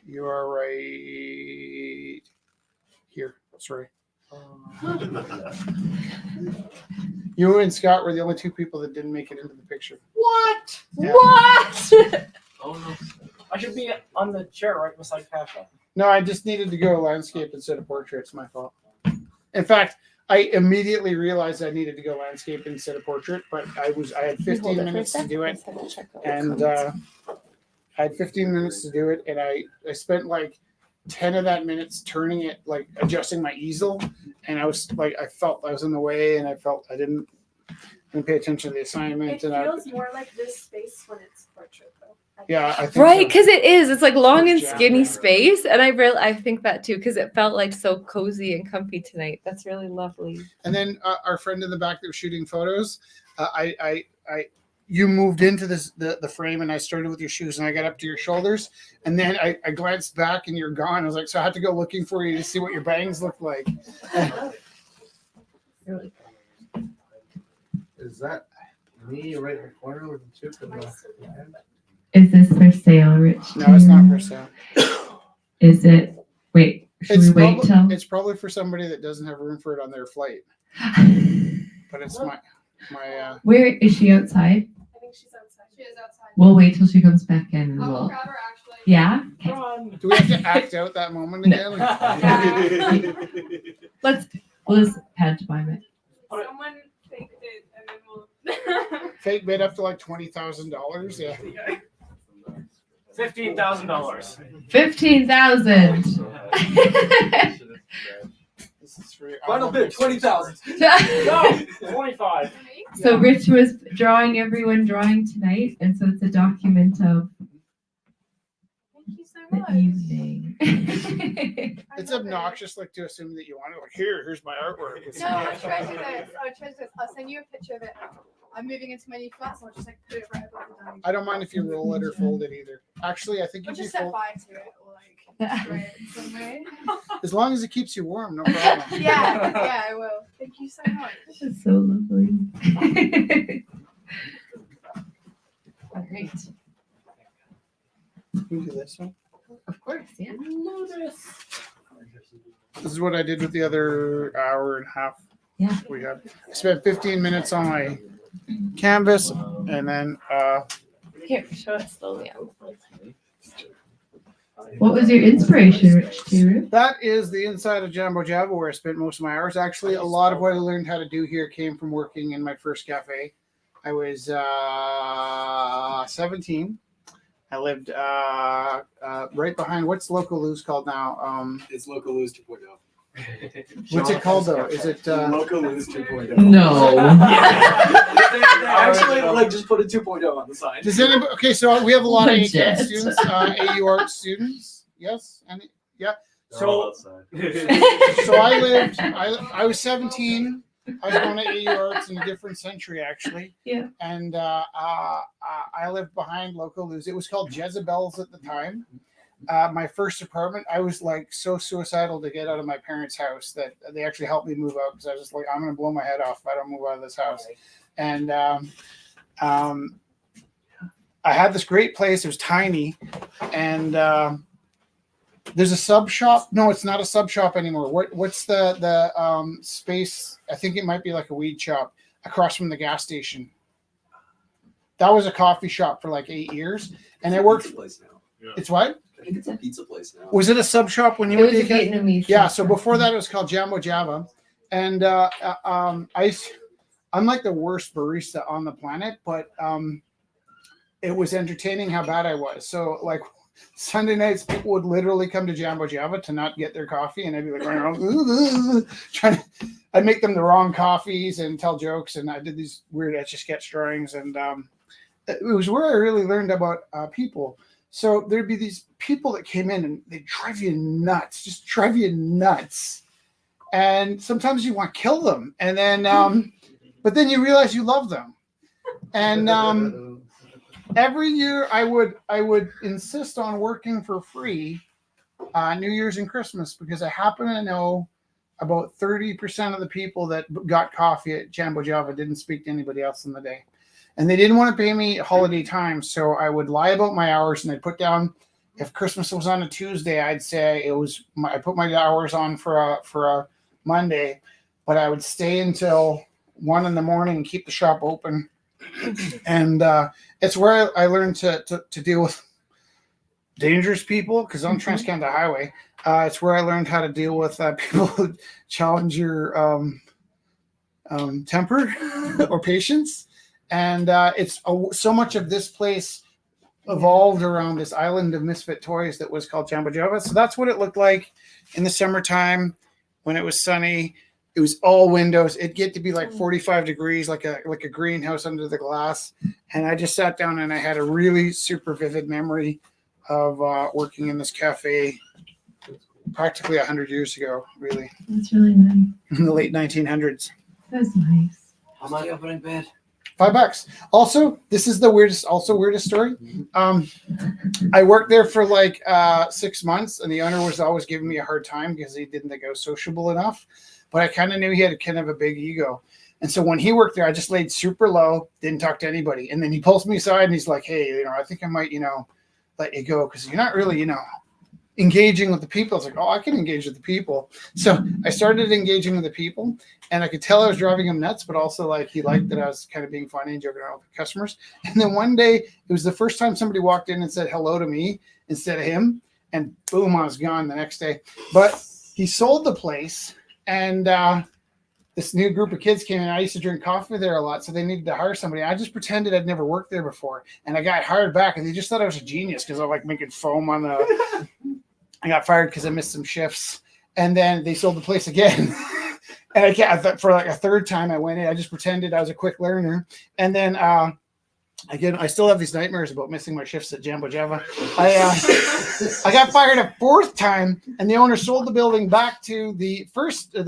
You are right here. Sorry. You and Scott were the only two people that didn't make it into the picture. What? Yeah. What? Oh no. I should be on the chair right beside Pasha. No, I just needed to go landscape instead of portrait. It's my fault. In fact, I immediately realized I needed to go landscape instead of portrait, but I had 15 minutes to do it, and I had 15 minutes to do it, and I spent like 10 of that minutes turning it, like adjusting my easel, and I was like, I felt I was in the way, and I felt I didn't pay attention to the assignment, It and feels more like this space when it's portrait, though. yeah, I think Right, so. because it is. It's like long and Yeah. skinny space, and I think that too, because it felt like so cozy and comfy tonight. That's really lovely. And then our friend in the back that was shooting photos, you moved into the frame, and I started with your shoes, and I got up to your shoulders, and then I glanced back, and you're gone. I was like, so I had to go looking for you to see what your bangs looked like. Is that me right in the corner with the tip in the Is this for sale, Rich? No, it's not for sale. Is it? Wait, should we wait till? It's probably for somebody that doesn't have room for it on their flight. But it's my Where is she outside? I think she's outside. She is outside. We'll wait till she comes back in and I'll we'll. grab her actually. Yeah. do we have to act out that moment again? Let's pantomime it. Someone faked it and then we'll. Fake bid up to like $20,000. Yeah. $15,000. 15,000. This is free. Final bid, 20,000. No, 25. So Rich was drawing everyone drawing tonight, and so it's a document of. Thank you so the much. evening. I It's love it. obnoxious, like to assume that you want it. Like, here's my artwork. It's No, I like- tried to do this. I tried to do this. I'll send you a picture of it. I'm moving into my new flat, so I'll just like put it right above the dining. I don't mind if you roll it or fold it either. Actually, I think Or if you just set fold, fire to it, or like destroy it in some way. as long as it keeps you warm, no problem. Yeah, I will. Thank you so much. That's so lovely. Oh, great. We do this one. Of course, yeah. This is what I did with the other hour and a half. Yeah. We had. I spent 15 minutes on my canvas, and then Here, show it slowly. What was your inspiration, Rich, too? that is the inside of Jambo Java, where I spent most of my hours. Actually, a lot of what I learned how to do here came from working in my first cafe. I was 17. I lived right behind, what's Local Lou's called now? It's Local Lose 2.0. What's it called though? Is it Local Lose 2.0. No. Actually, like just put a 2.0 on the sign. does anybody? Okay, so we have a lot of Legit. ACAD students, AU art students. Yes, and yeah. They're all So outside. so I lived. I was 17. I was going to AU Arts in a different century, actually. Yeah. And I lived behind Local Lou's. It was called Jezebel's at the time. My first apartment, I was like so suicidal to get out of my parents' house that they actually helped me move out because I was just like, I'm going to blow my head off if I don't move out of this house. And I had this great place. It was tiny. And there's a sub shop. No, it's not a sub shop anymore. What's the space? I think it might be like a weed shop across from the gas station. That was a coffee shop for like 8 years. And it worked. Pizza place now. It's what? I think it's a pizza place now. Was it a sub shop when you It went was a to get? Vietnamese. Yeah, so restaurant. before that it was called Jambo Java. And I'm like the worst barista on the planet, but it was entertaining how bad I was. So like Sunday nights, people would literally come to Jambo Java to not get their coffee, and I'd be like running around, I'd make them the wrong coffees and tell jokes, and I did these weird etch a sketch drawings, and it was where I really learned about people. So there'd be these people that came in and they drive you nuts, just drive you nuts. And sometimes you want to kill them. And then, but then you realize you love them. And every year I would insist on working for free New Year's and Christmas because I happen to know about 30% of the people that got coffee at Jambo Java didn't speak to anybody else in the day. And they didn't want to pay me holiday time, so I would lie about my hours, and I'd put down if Christmas was on a Tuesday, I'd say I put my hours on for a Monday, but I would stay until 1 a.m. and keep the shop open. And it's where I learned to deal with dangerous people because on Trans-Canada Highway, it's where I learned how to deal with people who challenge your temper or patience. And it's so much of this place evolved around this island of misfit toys that was called Jambo Java. So that's what it looked like in the summertime when it was sunny. It was all windows. It'd get to be like 45 degrees, like a greenhouse under the glass. And I just sat down and I had a really super vivid memory of working in this cafe practically 100 years ago, really, That's really nice. in the late 1900s. That's nice. How much opening bed? $5. Also, this is the weirdest story. I worked there for like 6 months, and the owner was always giving me a hard time because he didn't think I was sociable enough. But I kind of knew he had kind of a big ego. And so when he worked there, I just laid super low, didn't talk to anybody. And then he pulls me aside and he's like, hey, I think I might, let you go because you're not really, engaging with the people. It's like, oh, I can engage with the people. So I started engaging with the people, and I could tell I was driving him nuts, but also like he liked that I was kind of being funny and joking around with the customers. And then one day, it was the first time somebody walked in and said hello to me instead of him, and boom, I was gone the next day. But he sold the place, and this new group of kids came in. I used to drink coffee there a lot, so they needed to hire somebody. I just pretended I'd never worked there before, and I got hired back, and they just thought I was a genius because I like making foam on the. I got fired because I missed some shifts, and then they sold the place again. And I thought for like a third time I went in. I just pretended I was a quick learner, and then again, I still have these nightmares about missing my shifts at Jambo Java. I got fired a fourth time, and the owner sold the building back to the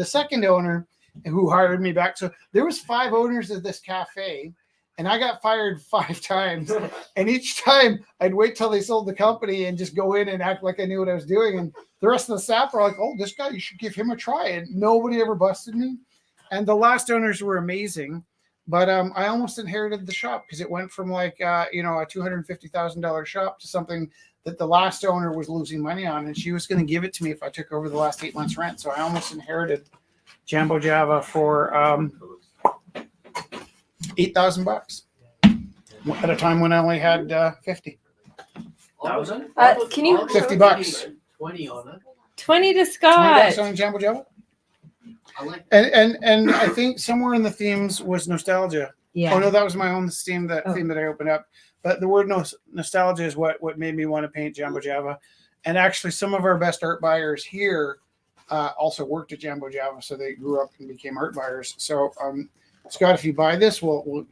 second owner, who hired me back. So there was 5 owners of this cafe, and I got fired 5 times. And each time I'd wait till they sold the company and just go in and act like I knew what I was doing. And the rest of the staff were like, "Oh, this guy, you should give him a try." And nobody ever busted me. And the last owners were amazing. But I almost inherited the shop because it went from like, a $250,000 shop to something that the last owner was losing money on. And she was going to give it to me if I took over the last 8 months rent. So I almost inherited Jambo Java for $8,000 at a time when I only had 50. Can you $50. 20 on it. 20 to $20 Scott? on Jambo Java. I like And I think somewhere in the themes was nostalgia. Yeah. Oh no, that was my own theme that I opened up. But the word nostalgia is what made me want to paint Jambo Java. And actually, some of our best art buyers here also worked at Jambo Java, so they grew up and became art buyers. So, Scott, if you buy this, we'll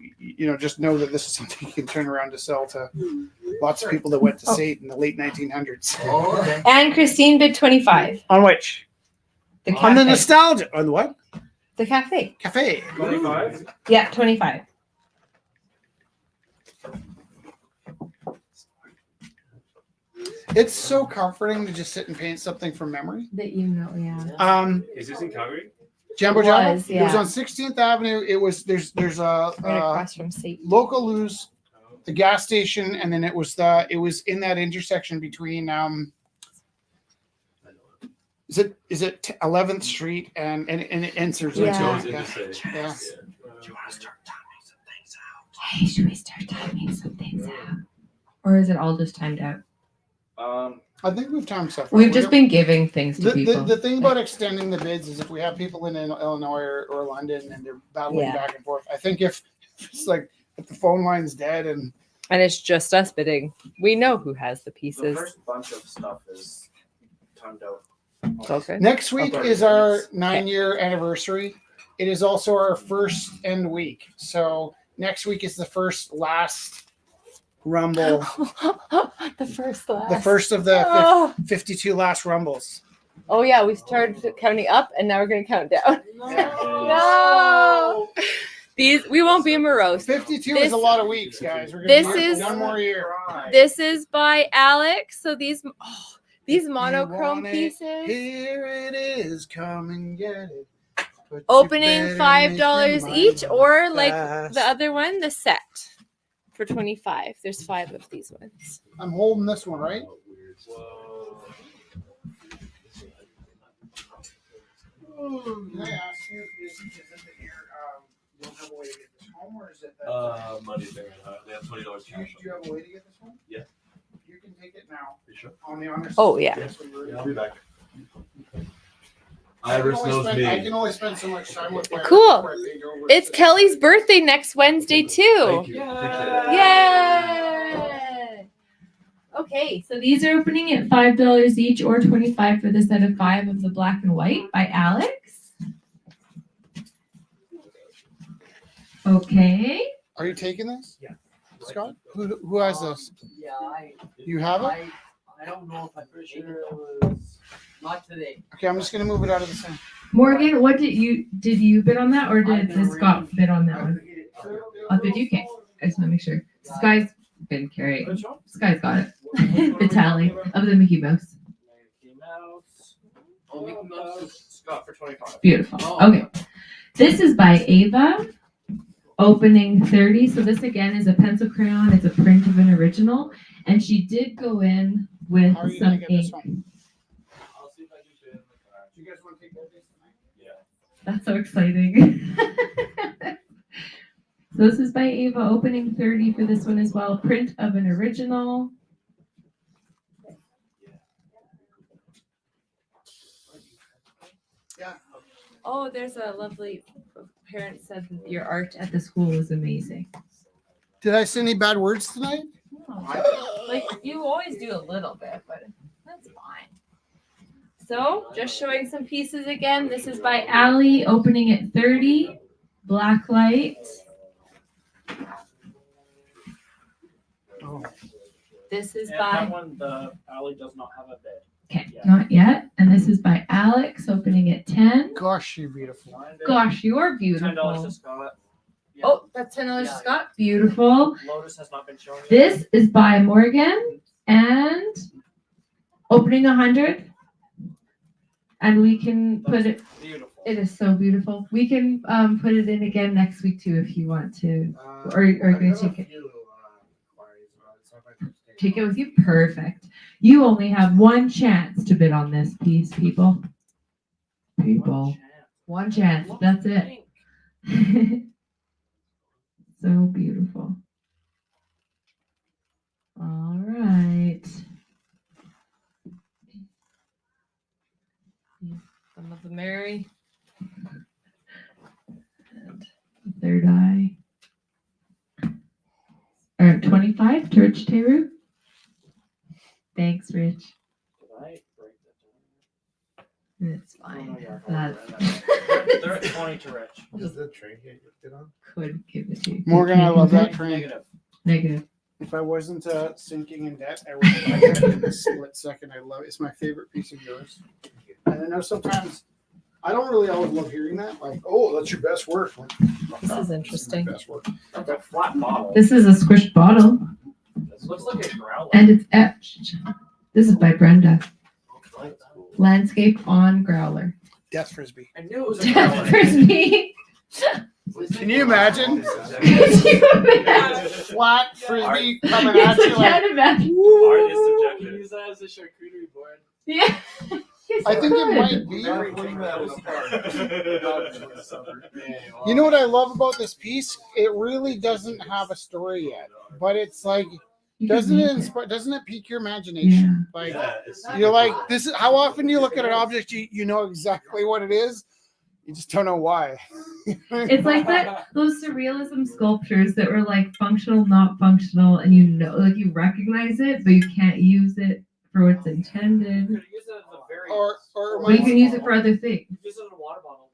just know that this is something you can turn around to sell to lots of people that went to SAIT in the late 1900s. Oh, okay. And Christine bid 25. On which? The On the cafe. nostalgia. On the what? The cafe. Cafe. 25. Yeah, 25. It's so comforting to just sit and paint something from memory. That yeah. Is this in Calgary? Jambo It Java. was, It was yeah. on 16th Avenue. It was there's Right a across from Satan. local lose, the gas station, and then it was in that intersection between is it 11th Street and it enters Yeah. into So it's it. interesting. Yeah. Do you want to start timing some things out? Hey, should we start timing some things out? Or is it all just timed out? I think we've timed stuff. We've just been giving things to people. The thing about extending the bids is if we have people in Illinois or London and they're battling Yeah. back and forth. I think if it's like if the phone line's dead and And it's just us bidding. We know who has the The pieces. first bunch of stuff is timed out. Okay. next week Okay. is our 9-year anniversary. It is also our first end week. So next week is the last rumble, The first last. the first of the Oh. 52 last rumbles. Oh yeah, we started counting up and now we're gonna count down. No. These we won't be morose. 52 This- is a lot of weeks, guys. We're this gonna be here is- for one more year. This is by Alex. So these If you monochrome want it, pieces. Here it is. Come and get it. But you Opening better $5 make your each, mind or up like fast. the other one, the set for 25. There's 5 of these ones. I'm holding this one, right? Whoa. Can I ask you, is it that you don't have a way to get this home, or is it that Money there. They have $20 do cash. you have a way to get this home? Yeah. You can take it now You sure? on the honor Oh, system. yeah. Yes, when we're ready. Yeah, I'll be back. I can Iris only knows spend- me. I can only spend so much time with my Cool. before I pay over. It's Kelly's birthday next Wednesday too. Thank you. Appreciate it. Yay! Okay, so these are opening at $5 each or 25 for the set of 5 of the black and white by Alex. Okay. Are you taking this? Yeah. Scott? Who has this? Yeah, You have it? I don't know if I'm pretty sure it was not today. Okay, I'm just gonna move it out of the center. Morgan, what did you bid on that, or I've did never Scott really- bid on that one? I'll bid you. Okay, I just want to make sure. Sky's been carrying. Which one? Sky's got it. The tally of the Mickey Mouse. Mickey Mouse. Oh, Mickey Mouse is Scott for 25. Beautiful. Oh. Okay. This is by Ava. Opening 30. So this again is a pencil crayon. It's a print of an original. And she did go in with How are you gonna some get this ink. home? I'll see if I can fit in the car. Do you guys want to take that tonight? Yeah. That's so exciting. So this is by Ava, opening 30 for this one as well. Print of an original. Oh, there's a lovely parent said that your art at the school was amazing. Did I say any bad words tonight? Like you always do a little bit, but that's fine. So just showing some pieces again. This is by Allie, opening at 30. Black light. This is And that by one, the alley does not have a bed. Okay, Yeah. not yet. And this is by Alex, opening at 10. Gosh, you're beautiful. Gosh, you're $10 beautiful. to Scott. Yeah. oh, that's $10 Yeah. to Scott. Beautiful. Lotus has not been shown yet. This is by Morgan and opening 100. And we can put it, Beautiful. it is so beautiful. We can put it in again next week too if you want to. Or I've gonna got a take it. few, inquiries about it, so if I can Take it with you. Perfect. You only have one chance to bid on this piece, people. People. One chance. That's it. So beautiful. All right. Some of the Mary. And third eye. All right, 25 to Rich Teru. Thanks, Rich. Did I break that? It's Oh, fine. no, yeah, That's They're at 20 to Rich. Is the train get on? could give it to you. Morgan, I love that Okay. train. Negative. Negative. If I wasn't sinking in debt, I would buy that in a split second. I love it. It's my favorite piece of yours. And I know sometimes I don't really always love hearing that. Like, oh, that's your best work. Like, This is my interesting. best work. That's a flat bottle. This is a squished bottle This looks like a growler. and it's etched. This is by Brenda. Landscape on growler. Death frisbee. I knew it was a growler. Death frisbee. Can you imagine? Could you imagine? Flat frisbee coming at Yes, you I like. can imagine. Art is You subjective. can use that as a charcuterie board. Yeah. Yes, I think it could. might be. Very bring that You know what I love about this piece? It really doesn't have a story yet, but it's like, You can doesn't make it it. inspire? Doesn't it pique your imagination? Like, you're like, this is how often do you look at an object, you know exactly what it is, you just don't know why. It's like that those surrealism sculptures that were like functional, not functional, and you know, like you recognize it, but you can't use it for what's intended. Could use it as a very. Or But you can use it for other things. Use it in a water bottle.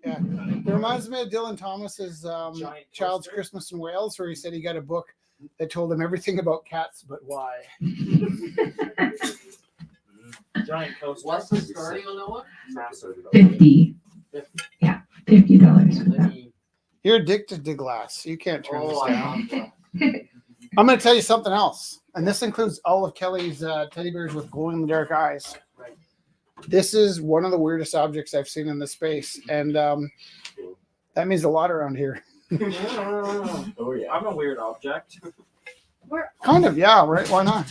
Badly. It reminds me of Dylan Thomas's Giant Child's poster. Christmas in Wales, where he said he got a book that told him everything about cats, but why? Giant coaster. What's the starting on that one? Massive. 50. Yeah, $50. You're addicted to glass. You can't turn this Oh, down. I I'm going to tell you something else, and this includes all of Kelly's teddy bears with glow in the dark eyes. This is one of the weirdest objects I've seen in this space, and that means a lot around here. Oh yeah. I'm a weird object. Kind of, yeah, right? Why not?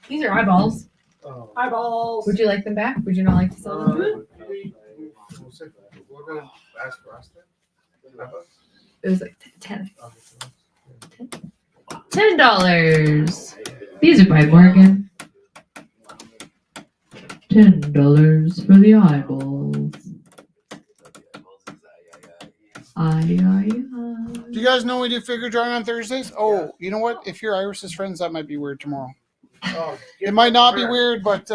These are eyeballs. Oh. Eyeballs. Would you like them back? Would you not like to sell them? We're gonna ask for us then? It was like 10. $10. These are by Morgan. $10 for the eyeballs. Aye. Do you guys know we do figure drawing on Thursdays? Oh, you know what? If you're Iris's friends, that might be weird tomorrow. Oh, It might not be weird, but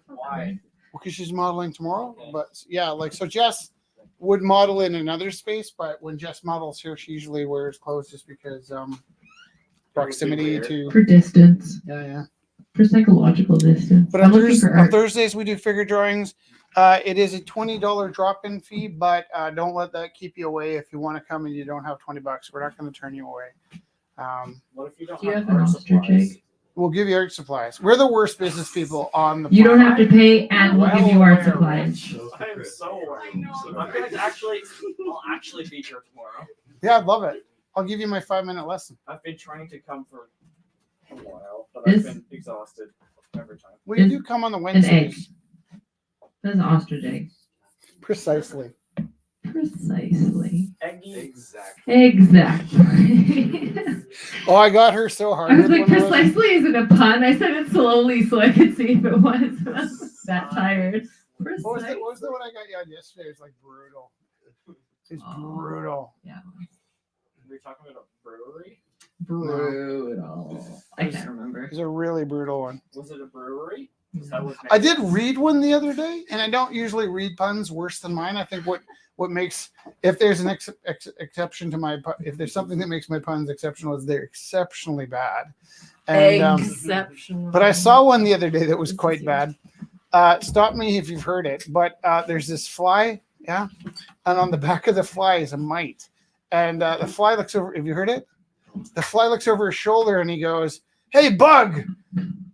Why? because she's modeling tomorrow. But yeah, like so Jess would model in another space, but when Jess models here, she usually wears clothes just because proximity to For distance. yeah. For psychological distance. But I'm on, looking for on art. Thursdays we do figure drawings. It is a $20 drop-in fee, but don't let that keep you away. If you want to come and you don't have $20, we're not going to turn you away. What if you don't Do you have have an art ostrich supplies? egg? We'll give you art supplies. We're the worst business people on the You don't planet. have to pay, and we'll give you art Well, supplies. I am so aware. I'm going to actually, I'll actually be here tomorrow. Yeah, I'd love it. I'll give you my 5-minute lesson. I've been trying to come for a while, but This- I've been exhausted every time. Well, you Is do come on the An Wednesdays. egg. That's an ostrich egg. Precisely. Precisely. Eggy. Exactly. Exactly. Oh, I got her so hard. I was with like, one of those. precisely isn't a pun. I said it slowly so I could see if it was. I was that tired. What was, Precise. what was the one I got you on yesterday? It was like brutal. It's Oh. brutal. Yeah. We're talking about a brewery? Brutal. I can't remember. It's a really brutal one. Was it a brewery? I did read one the other day, and I don't usually read puns worse than mine. I think what makes, if there's an exception to my, if there's something that makes my puns exceptional, is they're exceptionally bad. And Exceptional. but I saw one the other day that was quite bad. Stop me if you've heard it, but there's this fly, yeah, and on the back of the fly is a mite, and the fly looks over. Have you heard it? The fly looks over his shoulder and he goes, "Hey, bug,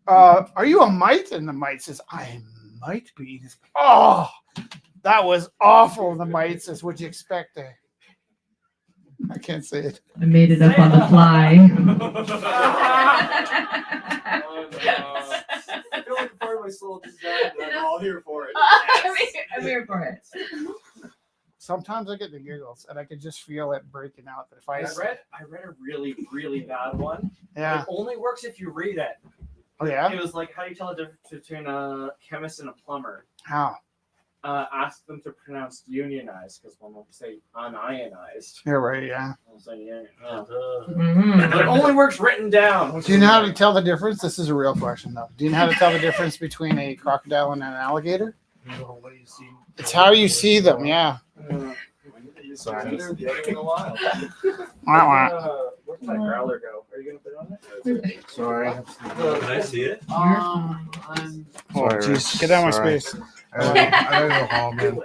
are you a mite?" And the mite says, "I might be." Goes, oh, that was awful. The mite says, "What'd you expect?" I can't say it. I made it up on the fly. I feel like a part of my soul just died, and I'm all here for it. I'm here for it. Sometimes I get the giggles, and I can just feel it breaking out. That if I I read a really, really bad one. yeah, It only works if you read it. oh yeah, It was like, how do you tell the difference between a chemist and a plumber? how? Ask them to pronounce unionized, because one will say unionized. You're right, yeah. I'll say, yeah. Mhm. But it only works written down. Do you know how to tell the difference? This is a real question, though. Do you know how to tell the difference between a crocodile and an alligator? It's how you see them, yeah. Sorry. The other in a while. Wah, wah. Where'd my growler go? Are you gonna put it on it? Sorry. Can I see it? Oh, Sorry, jeez, get out of my sorry. space. I gotta go home, man.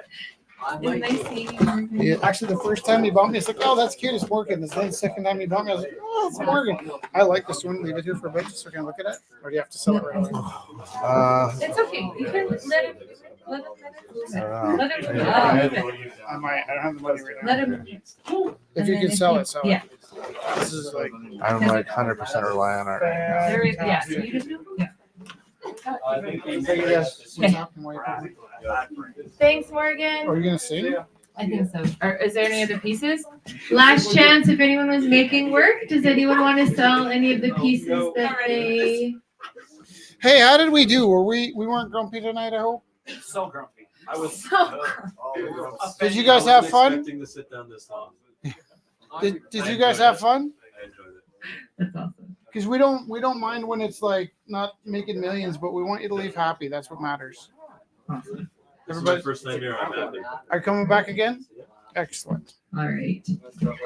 It's nice seeing you, Morgan. Yeah, actually, the first time he bumped me, it's like, oh, that's cute, it's Morgan. The second time he bumped me, I was like, oh, it's Morgan. I like this one. Leave it here for a bit just so I can look at it. Or do you have to sell it right away? It's okay. You can let him. Let him. Let him. I might. I don't have the money right now. Let him. If you can sell it, sell Yeah. it. This is like, I'm like 100% relying on it right now. There is. Yeah. So you just. Yeah. I think what's happening? Thanks, Morgan. Are you gonna sing? I think so. Or is there any other pieces? Last chance if anyone was making work. Does anyone want to sell any of the pieces that they? Hey, how did we do? We weren't grumpy tonight, I hope. So grumpy. I was. Did you guys have fun? Expecting to sit down this long. Did you guys have fun? I enjoyed it. That's awesome. Because we don't mind when it's like not making millions, but we want you to leave happy. That's what matters. Awesome. This is Everybody, my first time here. I'm happy. are you coming back again? Excellent. All right.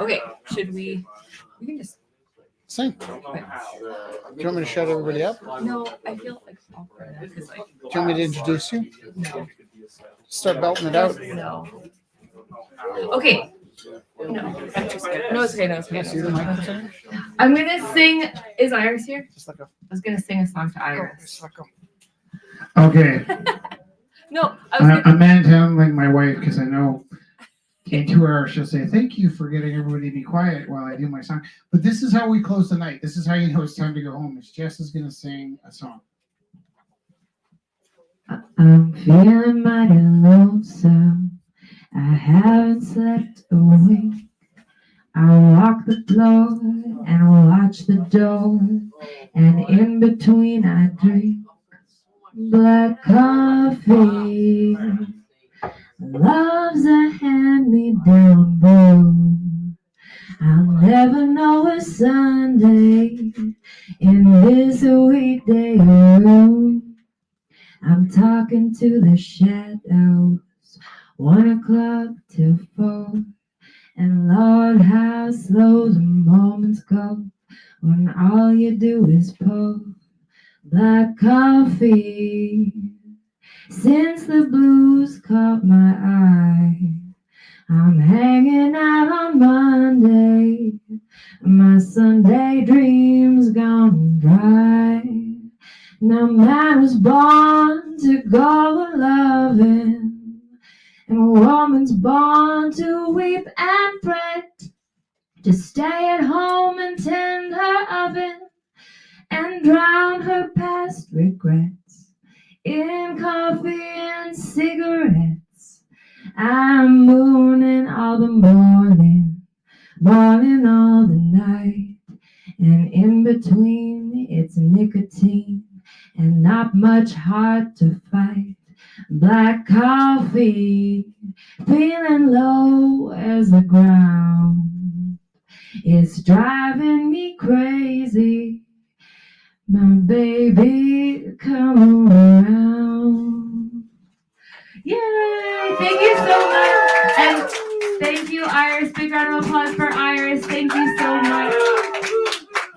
Okay. Should we? We can just. Sing. Do you want me to shut everybody up? Do No, I feel like awkward because like. you want me to introduce you? No. Start belting it out. No. Okay. No, I'm just kidding. No, it's okay. No, it's okay. See the microphone? I'm gonna sing. Is Iris here? Just let go. I was gonna sing a song to Go. Iris. Just let go. Okay, No, I was gonna. I'm manhandling my wife because I know in 2 hours she'll say, "Thank you for getting everybody to be quiet while I do my song." But this is how we close the night. This is how you know it's time to go home. Is Jess is going to sing a song. I'm feeling mighty lonesome. I haven't slept a wink. I walk the floor and watch the door, and in between I drink black coffee. Love's a hand-me-down bowl. I'll never know a Sunday in this weekday room. I'm talking to the shadows, 1 o'clock till 4. And Lord, how slow the moments go when all you do is pour black coffee. Since the blues caught my eye, I'm hanging out on Monday. My Sunday dreams gone dry. Now man was born to go a-loving, and a woman's born to weep and fret, to stay at home and tend her oven, and drown her past regrets in coffee and cigarettes. I'm mooning all the morning, morning all the night, and in between it's nicotine and not much heart to fight. Black coffee, feeling low as the ground. It's driving me crazy. My baby, come around. Big round of applause for